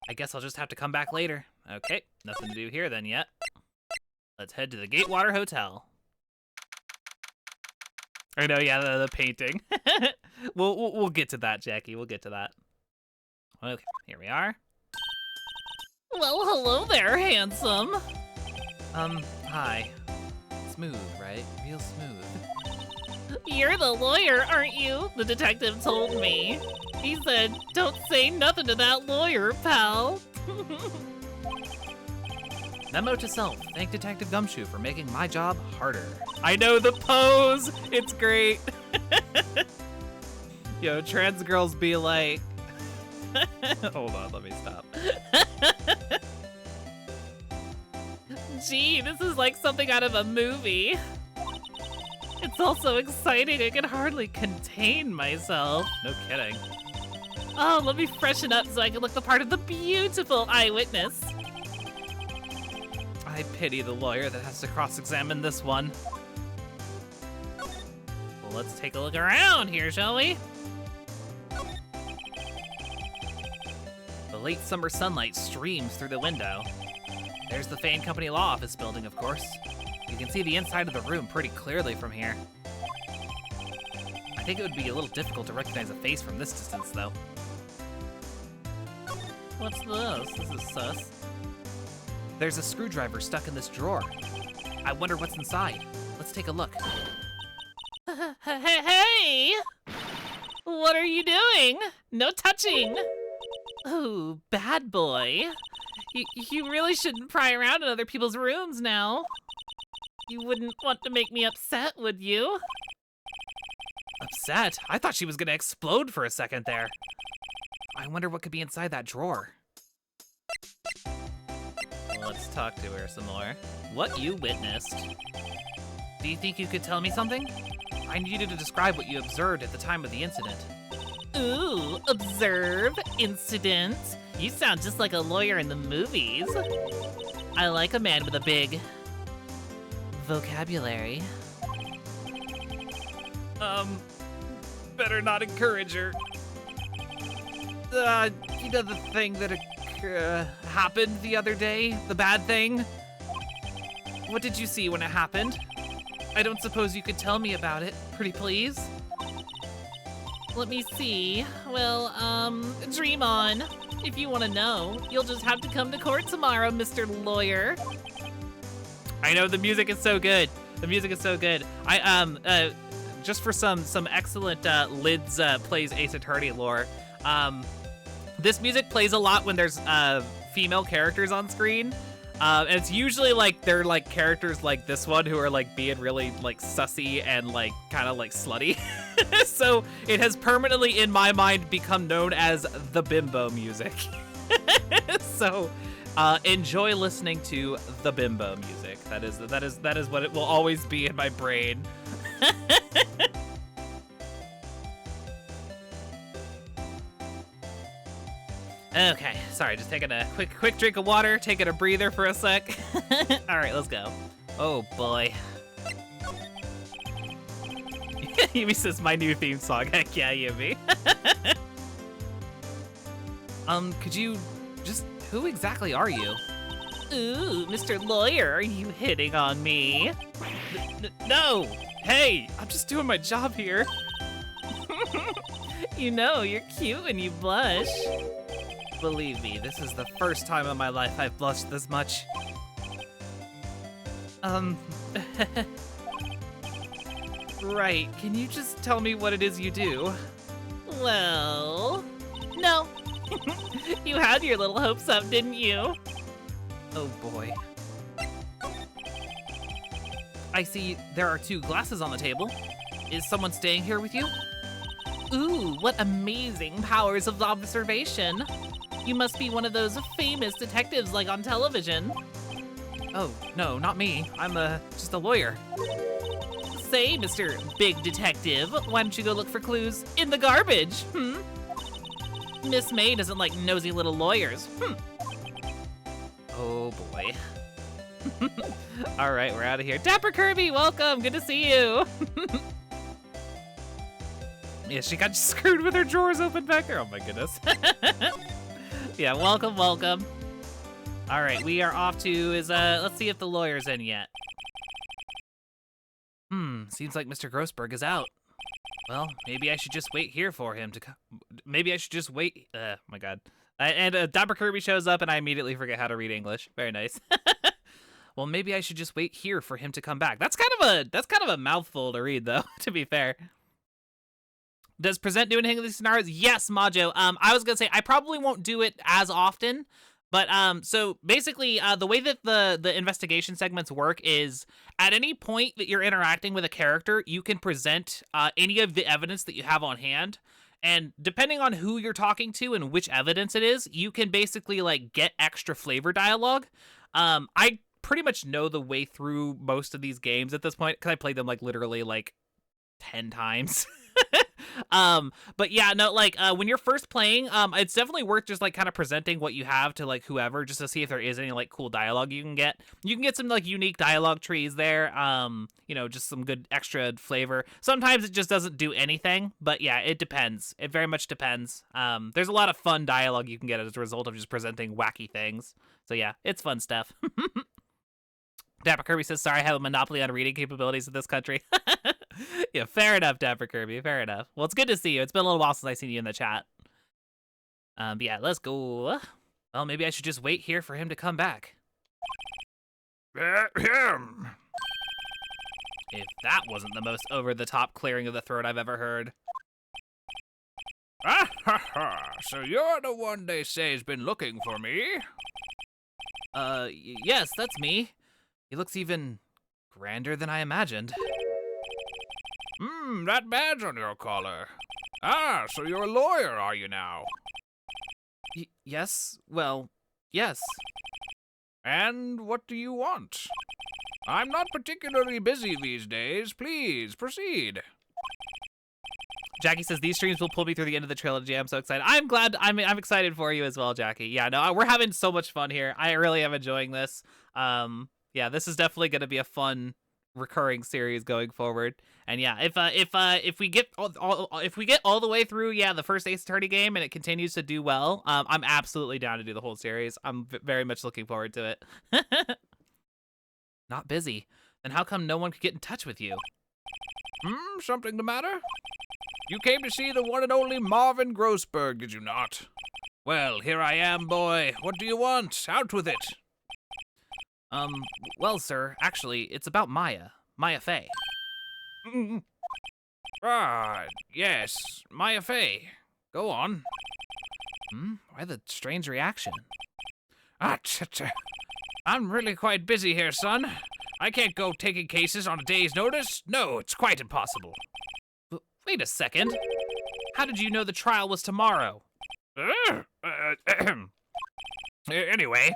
I guess I'll just have to come back later. Okay, nothing to do here then yet. Let's head to the Gatewater Hotel. I know, yeah, the painting. We'll get to that, Jackie. We'll get to that. Okay, here we are. Well, hello there, handsome. Hi. Smooth, right? Real smooth. You're the lawyer, aren't you? The detective told me. He said, don't say nothing to that lawyer, pal. Memo to self. Thank Detective Gumshoe for making my job harder. I know the pose. It's great. Yo, trans girls be like... Hold on, let me stop. Gee, this is like something out of a movie. It's all so exciting, I can hardly contain myself. No kidding. Oh, let me freshen up so I can look the part of the beautiful eyewitness. I pity the lawyer that has to cross-examine this one. Well, let's take a look around here, shall we? The late summer sunlight streams through the window. There's the Fane Company Law Office building, of course. You can see the inside of the room pretty clearly from here. I think it would be a little difficult to recognize a face from this distance, though. What's this? This is sus. There's a screwdriver stuck in this drawer. I wonder what's inside. Let's take a look. Hey! What are you doing? No touching! Ooh, bad boy. You really shouldn't pry around in other people's rooms now. You wouldn't want to make me upset, would you? Upset? I thought she was gonna explode for a second there. I wonder what could be inside that drawer. Well, let's talk to her some more. What you witnessed. Do you think you could tell me something? I need you to describe what you observed at the time of the incident. Ooh, observe, incident. You sound just like a lawyer in the movies. I like a man with a big vocabulary. Better not encourage her. You know the thing that happened the other day? The bad thing? What did you see when it happened? I don't suppose you could tell me about it, pretty please? Let me see. Well, dream on. If you want to know, you'll just have to come to court tomorrow, Mr. Lawyer. I know, the music is so good. The music is so good. Just for some excellent Lids plays Ace Attorney lore, this music plays a lot when there's female characters on screen. And it's usually like they're like characters like this one who are like being really like sussy and like kind of like slutty. So it has permanently in my mind become known as the bimbo music. So enjoy listening to the bimbo music. That is what it will always be in my brain. Okay, sorry, just taking a quick drink of water, taking a breather for a sec. All right, let's go. Oh boy. Yumi says my new theme song. Heck yeah, Yumi. Could you just, who exactly are you? Ooh, Mr. Lawyer, are you hitting on me? No! Hey, I'm just doing my job here. You know, you're cute when you blush. Believe me, this is the first time in my life I've blushed this much. Right, can you just tell me what it is you do? Well, no. You had your little hopes up, didn't you? Oh boy. I see there are 2 glasses on the table. Is someone staying here with you? Ooh, what amazing powers of observation. You must be one of those famous detectives like on television. Oh, no, not me. I'm just a lawyer. Say, Mr. Big Detective, why don't you go look for clues in the garbage, Miss May doesn't like nosy little lawyers, Oh boy. All right, we're out of here. Dapper Kirby, welcome, good to see you. Yeah, she got screwed with her drawers open back there. Oh my goodness. Yeah, welcome. All right, we are off to let's see if the lawyer's in yet. Seems like Mr. Grossberg is out. Well, maybe I should just wait here for him to come. Maybe I should just wait. My God. And Dapper Kirby shows up and I immediately forget how to read English. Very nice. Well, maybe I should just wait here for him to come back. That's kind of a mouthful to read though, to be fair. Does present do anything in these scenarios? Yes, Majo. I was gonna say I probably won't do it as often, but so basically, the way that the investigation segments work is at any point that you're interacting with a character, you can present any of the evidence that you have on hand, and depending on who you're talking to and which evidence it is, you can basically like get extra flavor dialogue. I pretty much know the way through most of these games at this point because I played them like literally like 10 times. But yeah, no, like when you're first playing, it's definitely worth just like kind of presenting what you have to like whoever, just to see if there is any like cool dialogue you can get. You can get some like unique dialogue trees there. You know, just some good extra flavor. Sometimes it just doesn't do anything, but yeah, it depends. It very much depends. There's a lot of fun dialogue you can get as a result of just presenting wacky things. So yeah, it's fun stuff. Dapper Kirby says, sorry, I have a monopoly on reading capabilities in this country. Yeah, fair enough, Dapper Kirby, fair enough. Well, it's good to see you. It's been a little while since I've seen you in the chat. But yeah, let's go. Well, maybe I should just wait here for him to come back. If that wasn't the most over-the-top clearing of the throat I've ever heard.
Ah ha ha, so you're the one they say has been looking for me?
Yes, that's me. He looks even grander than I imagined.
That badge on your collar. Ah, so you're a lawyer, are you now?
Yes, well, yes.
And what do you want? I'm not particularly busy these days. Please, proceed.
Jackie says these streams will pull me through the end of the trilogy. I'm so excited. I'm glad. I'm excited for you as well, Jackie. Yeah, no, we're having so much fun here. I really am enjoying this. Yeah, this is definitely going to be a fun recurring series going forward. And yeah, if we get all the way through, yeah, the first Ace Attorney game and it continues to do well, I'm absolutely down to do the whole series. I'm very much looking forward to it. Not busy. Then how come no one could get in touch with you?
Something the matter? You came to see the one and only Marvin Grossberg, did you not? Well, here I am, boy. What do you want? Out with it.
Well, sir, actually, it's about Maya Fey.
Ah, yes, Maya Fey. Go on.
Why the strange reaction?
Cha-cha. I'm really quite busy here, son. I can't go taking cases on a day's notice. No, it's quite impossible.
Wait a second. How did you know the trial was tomorrow?
Anyway,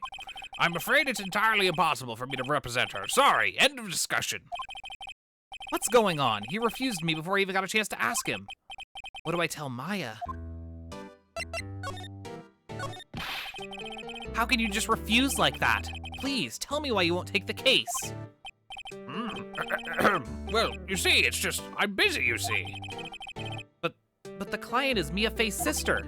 I'm afraid it's entirely impossible for me to represent her. Sorry, end of discussion.
What's going on? He refused me before I even got a chance to ask him. What do I tell Maya? How can you just refuse like that? Please, tell me why you won't take the case.
Well, you see, it's just, I'm busy, you see.
But the client is Mia Fey's sister.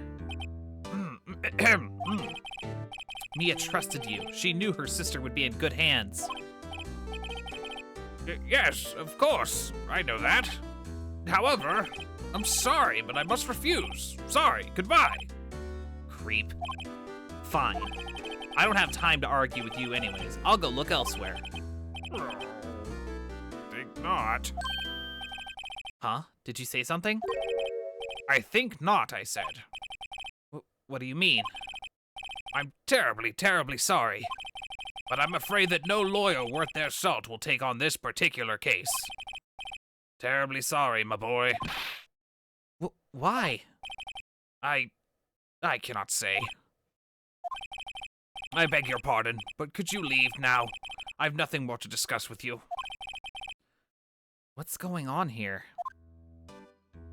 Mia trusted you. She knew her sister would be in good hands.
Yes, of course. I know that. However, I'm sorry, but I must refuse. Sorry, goodbye.
Creep. Fine. I don't have time to argue with you anyways. I'll go look elsewhere.
Think not.
Huh? Did you say something?
I think not, I said.
What do you mean?
I'm terribly, terribly sorry. But I'm afraid that no lawyer worth their salt will take on this particular case. Terribly sorry, my boy.
Why?
I cannot say. I beg your pardon, but could you leave now? I've nothing more to discuss with you.
What's going on here?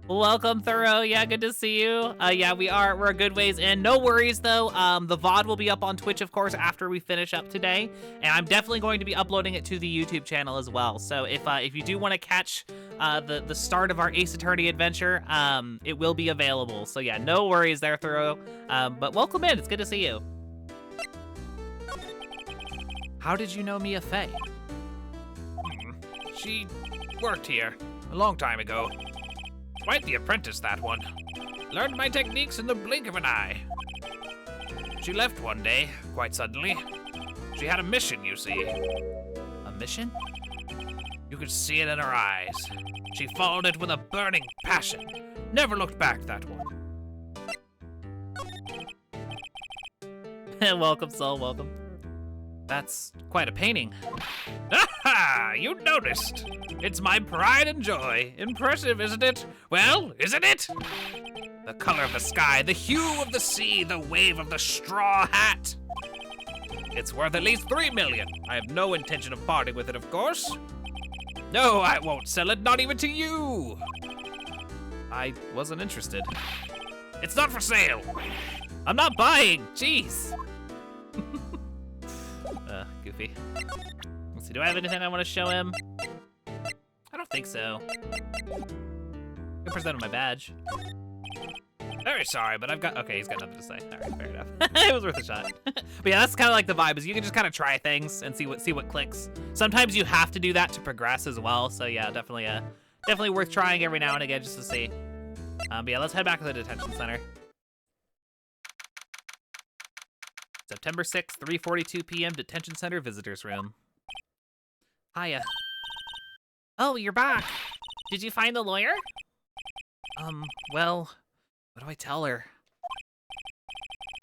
Welcome, Thorough. Yeah, good to see you. Yeah, we're a good ways in. No worries, though. The VOD will be up on Twitch, of course, after we finish up today. And I'm definitely going to be uploading it to the YouTube channel as well. So if you do want to catch the start of our Ace Attorney adventure, it will be available. So yeah, no worries there, Thorough. But welcome in. It's good to see you. How did you know Mia Fey?
She worked here a long time ago. Quite the apprentice, that one. Learned my techniques in the blink of an eye. She left one day, quite suddenly. She had a mission, you see.
A mission?
You could see it in her eyes. She followed it with a burning passion. Never looked back, that one.
Welcome, Soul, welcome. That's quite a painting.
Aha! You noticed. It's my pride and joy. Impressive, isn't it? Well, isn't it? The color of the sky, the hue of the sea, the wave of the straw hat. It's worth at least 3 million. I have no intention of parting with it, of course. No, I won't sell it, not even to you.
I wasn't interested.
It's not for sale.
I'm not buying. Jeez. Goofy. Let's see, do I have anything I want to show him? I don't think so. I presented my badge.
Very sorry, but I've got...
Okay, he's got nothing to say. All right, fair enough. It was worth a shot. But yeah, that's kind of like the vibe, is you can just kind of try things and see what clicks. Sometimes you have to do that to progress as well. So yeah, definitely worth trying every now and again just to see. But yeah, let's head back to the detention center. September 6th, 3:42 p.m. Detention Center Visitors Room. Hiya. Oh, you're back. Did you find the lawyer? Well, what do I tell her?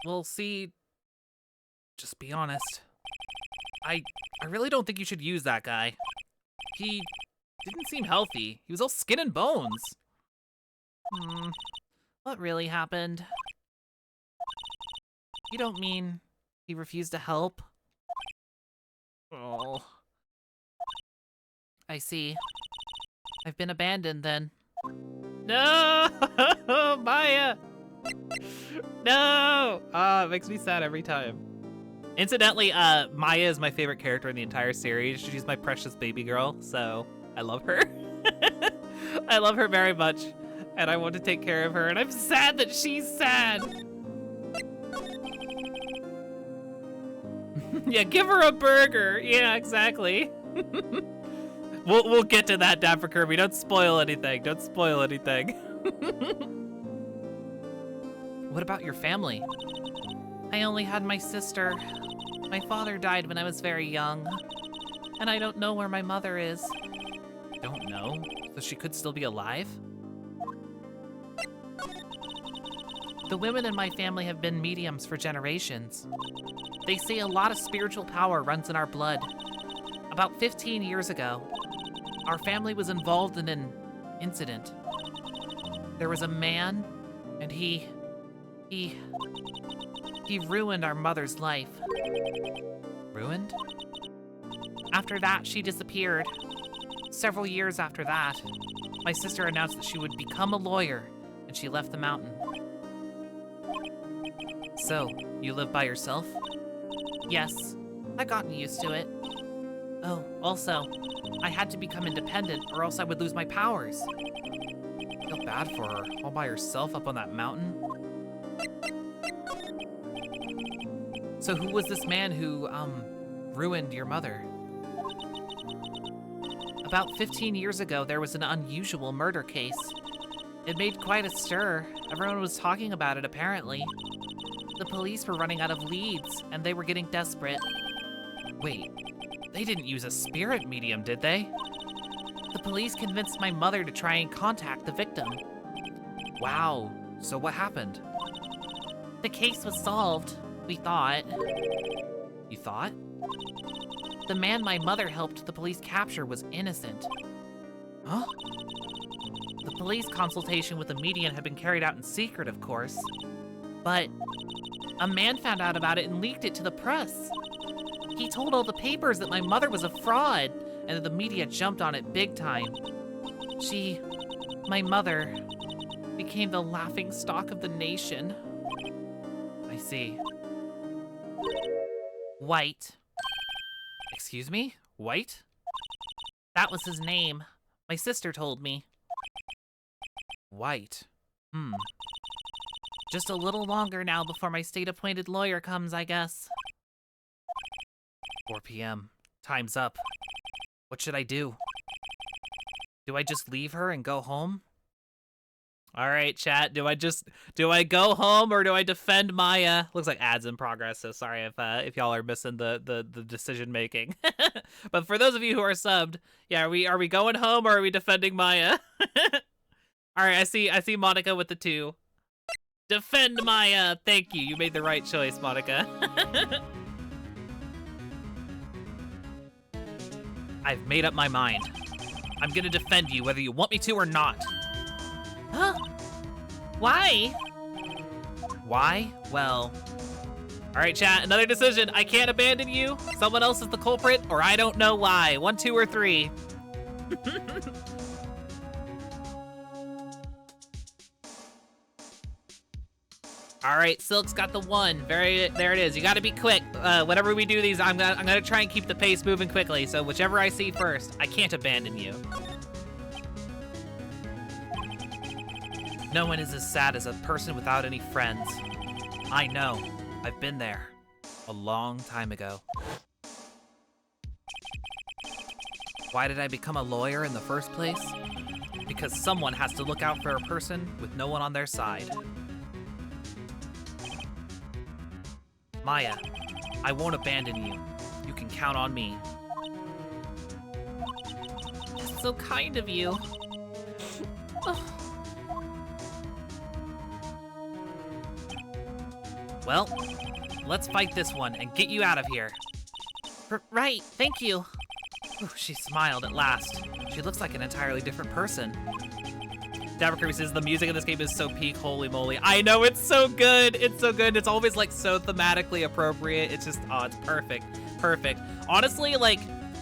Well, see, just be honest. I really don't think you should use that guy. He didn't seem healthy. He was all skin and bones. What really happened? You don't mean he refused to help? Oh. I see. I've been abandoned then. No! Maya! No! It makes me sad every time. Incidentally, Maya is my favorite character in the entire series. She's my precious baby girl, so I love her. I love her very much, and I want to take care of her, and I'm sad that she's sad. Yeah, give her a burger. Yeah, exactly. We'll get to that, Dapper Kirby. Don't spoil anything. Don't spoil anything. What about your family? I only had my sister. My father died when I was very young, and I don't know where my mother is. Don't know? So she could still be alive? The women in my family have been mediums for generations. They say a lot of spiritual power runs in our blood. About 15 years ago, our family was involved in an incident. There was a man, and he ruined our mother's life. Ruined? After that, she disappeared. Several years after that, my sister announced that she would become a lawyer, and she left the mountain. So, you live by yourself? Yes, I've gotten used to it. Oh, also, I had to become independent or else I would lose my powers. I feel bad for her, all by herself up on that mountain. So who was this man who, ruined your mother? About 15 years ago, there was an unusual murder case. It made quite a stir. Everyone was talking about it, apparently. The police were running out of leads, and they were getting desperate. Wait, they didn't use a spirit medium, did they? The police convinced my mother to try and contact the victim. Wow, so what happened? The case was solved, we thought. You thought? The man my mother helped the police capture was innocent. Huh? The police consultation with the medium had been carried out in secret, of course. But a man found out about it and leaked it to the press. He told all the papers that my mother was a fraud, and that the media jumped on it big time. My mother, became the laughingstock of the nation. I see. White. Excuse me? White? That was his name. My sister told me. White. Just a little longer now before my state-appointed lawyer comes, I guess. 4 p.m. Time's up. What should I do? Do I just leave her and go home? All right, chat. Do I go home or do I defend Maya? Looks like ads in progress, so sorry if y'all are missing the decision making. But for those of you who are subbed, yeah, are we going home or are we defending Maya? All right, I see Monica with the 2. Defend Maya. Thank you. You made the right choice, Monica. I've made up my mind. I'm gonna defend you whether you want me to or not. Huh? Why? Why? Well... Alright, chat, another decision. I can't abandon you. Someone else is the culprit, or I don't know why. 1, 2, or 3. Alright, Silk's got the 1. There it is. You gotta be quick. Whenever we do these, I'm gonna try and keep the pace moving quickly, so whichever I see first, I can't abandon you. No one is as sad as a person without any friends. I know. I've been there. A long time ago. Why did I become a lawyer in the first place? Because someone has to look out for a person with no one on their side. Maya, I won't abandon you. You can count on me. That's so kind of you. Well, let's fight this one and get you out of here. Right, thank you. Ooh, she smiled at last. She looks like an entirely different person. Dapper Kirby says the music in this game is so peak, holy moly. I know, it's so good. It's so good. It's always like so thematically appropriate. It's just, oh, it's perfect. Perfect. Honestly, like,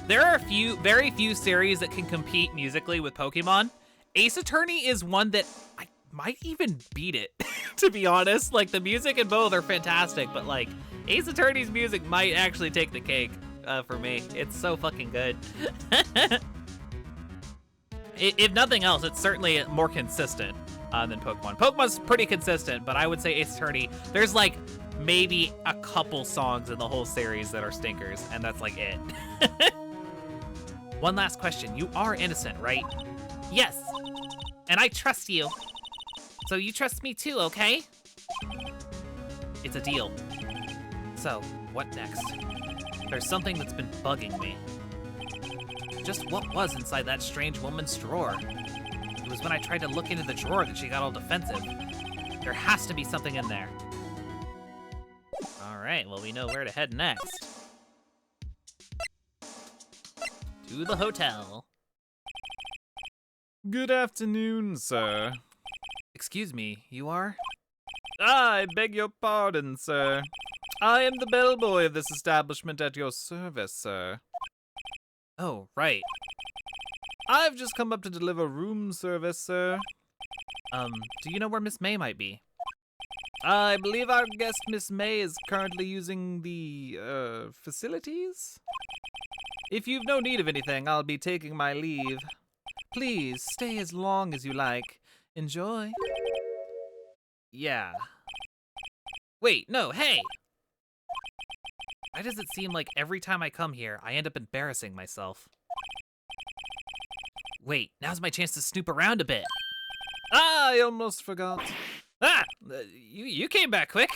there are very few series that can compete musically with Pokemon. Ace Attorney is one that I might even beat it, to be honest. Like, the music in both are fantastic, but like, Ace Attorney's music might actually take the cake for me. It's so fucking good. If nothing else, it's certainly more consistent than Pokemon. Pokemon's pretty consistent, but I would say Ace Attorney, there's like maybe a couple songs in the whole series that are stinkers, and that's like it. One last question. You are innocent, right? Yes. And I trust you. So you trust me too, okay? It's a deal. So, what next? There's something that's been bugging me. Just what was inside that strange woman's drawer? It was when I tried to look into the drawer that she got all defensive. There has to be something in there. All right, well, we know where to head next. To the hotel.
Good afternoon, sir.
Excuse me, you are?
I beg your pardon, sir. I am the bellboy of this establishment at your service, sir.
Oh, right.
I've just come up to deliver room service, sir.
Do you know where Miss May might be?
I believe our guest, Miss May, is currently using the, facilities? If you've no need of anything, I'll be taking my leave. Please, stay as long as you like. Enjoy.
Yeah. Wait, no, hey! Why does it seem like every time I come here, I end up embarrassing myself? Wait, now's my chance to snoop around a bit.
I almost forgot.
Ah! You came back quick.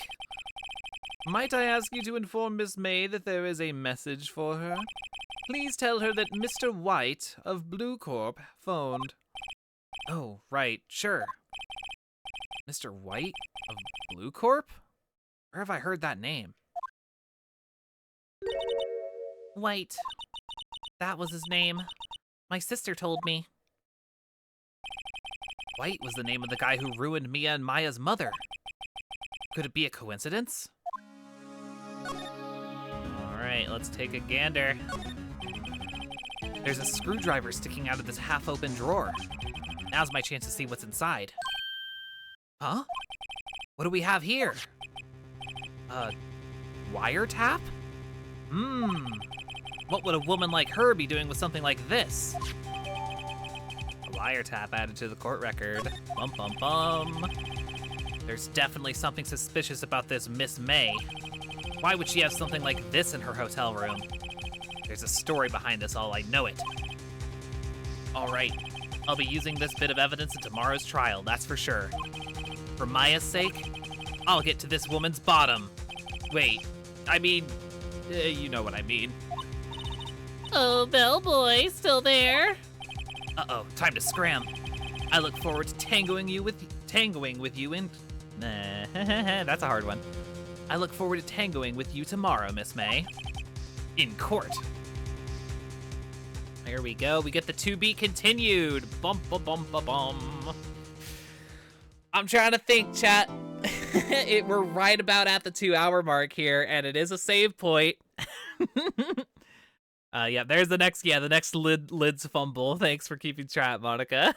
Might I ask you to inform Miss May that there is a message for her? Please tell her that Mr. White of Blue Corp phoned.
Oh, right, sure. Mr. White of Blue Corp? Where have I heard that name? White. That was his name. My sister told me. White was the name of the guy who ruined Mia and Maya's mother. Could it be a coincidence? All right, let's take a gander. There's a screwdriver sticking out of this half-open drawer. Now's my chance to see what's inside. Huh? What do we have here? Wiretap? What would a woman like her be doing with something like this? A wiretap added to the court record. Bum bum bum. There's definitely something suspicious about this Miss May. Why would she have something like this in her hotel room? There's a story behind this all, I know it. All right, I'll be using this bit of evidence in tomorrow's trial, that's for sure. For Maya's sake, I'll get to this woman's bottom. Wait, I mean, you know what I mean. Oh, bellboy, still there? Uh-oh, time to scram. I look forward to tangoing with you in... Nah, that's a hard one. I look forward to tangoing with you tomorrow, Miss May. In court. There we go. We get the to be continued. Bum bum bum bum bum. I'm trying to think, chat. We're right about at the 2-hour mark here, and it is a save point. Yeah, there's the next. Yeah, the next lids fumble. Thanks for keeping track, Monica.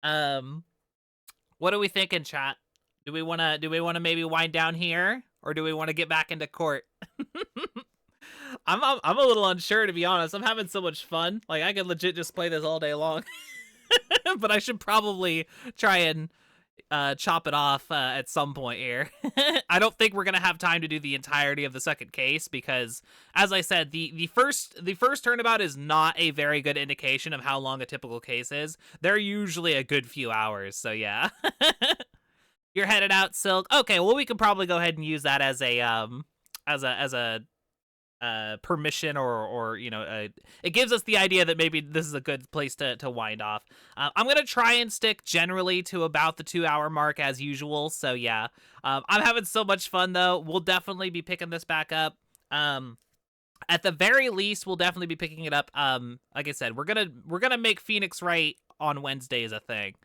What are we thinking, chat? Do we wanna maybe wind down here, or do we want to get back into court? I'm a little unsure, to be honest. I'm having so much fun. Like, I could legit just play this all day long. But I should probably try and chop it off at some point here. I don't think we're gonna have time to do the entirety of the second case because, as I said, the first turnabout is not a very good indication of how long a typical case is. They're usually a good few hours, so yeah. You're headed out, Silk. Okay, well, we can probably go ahead and use that as a permission, or you know, it gives us the idea that maybe this is a good place to wind off. I'm gonna try and stick generally to about the 2-hour mark as usual. So yeah, I'm having so much fun though. We'll definitely be picking this back up. At the very least, we'll definitely be picking it up. Like I said, we're gonna make Phoenix Wright on Wednesdays a thing.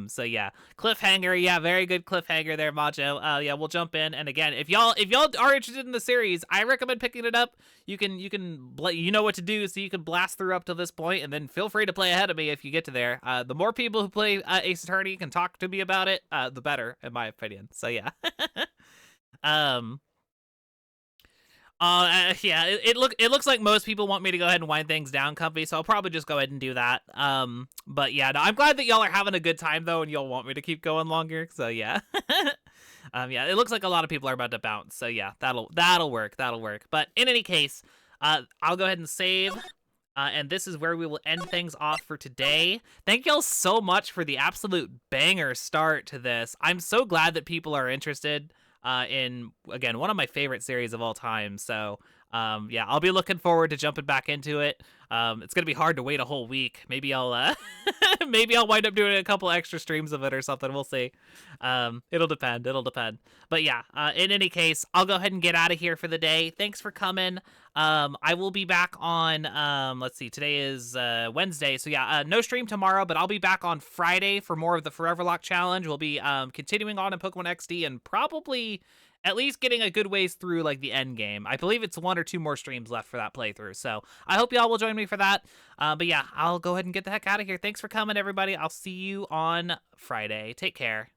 So yeah, cliffhanger. Yeah, very good cliffhanger there, Macho. Yeah, we'll jump in. And again, if y'all are interested in the series, I recommend picking it up. You know what to do, so you can blast through up to this point, and then feel free to play ahead of me if you get to there. The more people who play Ace Attorney can talk to me about it, the better, in my opinion. So yeah. um. Yeah, it looks like most people want me to go ahead and wind things down, Comfy, so I'll probably just go ahead and do that. But yeah, no, I'm glad that y'all are having a good time though, and y'all want me to keep going longer. So yeah, yeah, it looks like a lot of people are about to bounce. So yeah, that'll work. But in any case, I'll go ahead and save. And this is where we will end things off for today. Thank y'all so much for the absolute banger start to this. I'm so glad that people are interested in, again, one of my favorite series of all time. So yeah, I'll be looking forward to jumping back into it. It's gonna be hard to wait a whole week. Maybe I'll maybe I'll wind up doing a couple extra streams of it or something. We'll see. It'll depend. But yeah, in any case, I'll go ahead and get out of here for the day. Thanks for coming. I will be back on, let's see, today is Wednesday. So yeah, no stream tomorrow, but I'll be back on Friday for more of the Foreverlocke challenge. We'll be continuing on in Pokemon XD and probably at least getting a good ways through like the end game. I believe it's 1 or 2 more streams left for that playthrough. So I hope y'all will join me for that. But yeah, I'll go ahead and get the heck out of here. Thanks for coming, everybody. I'll see you on Friday. Take care.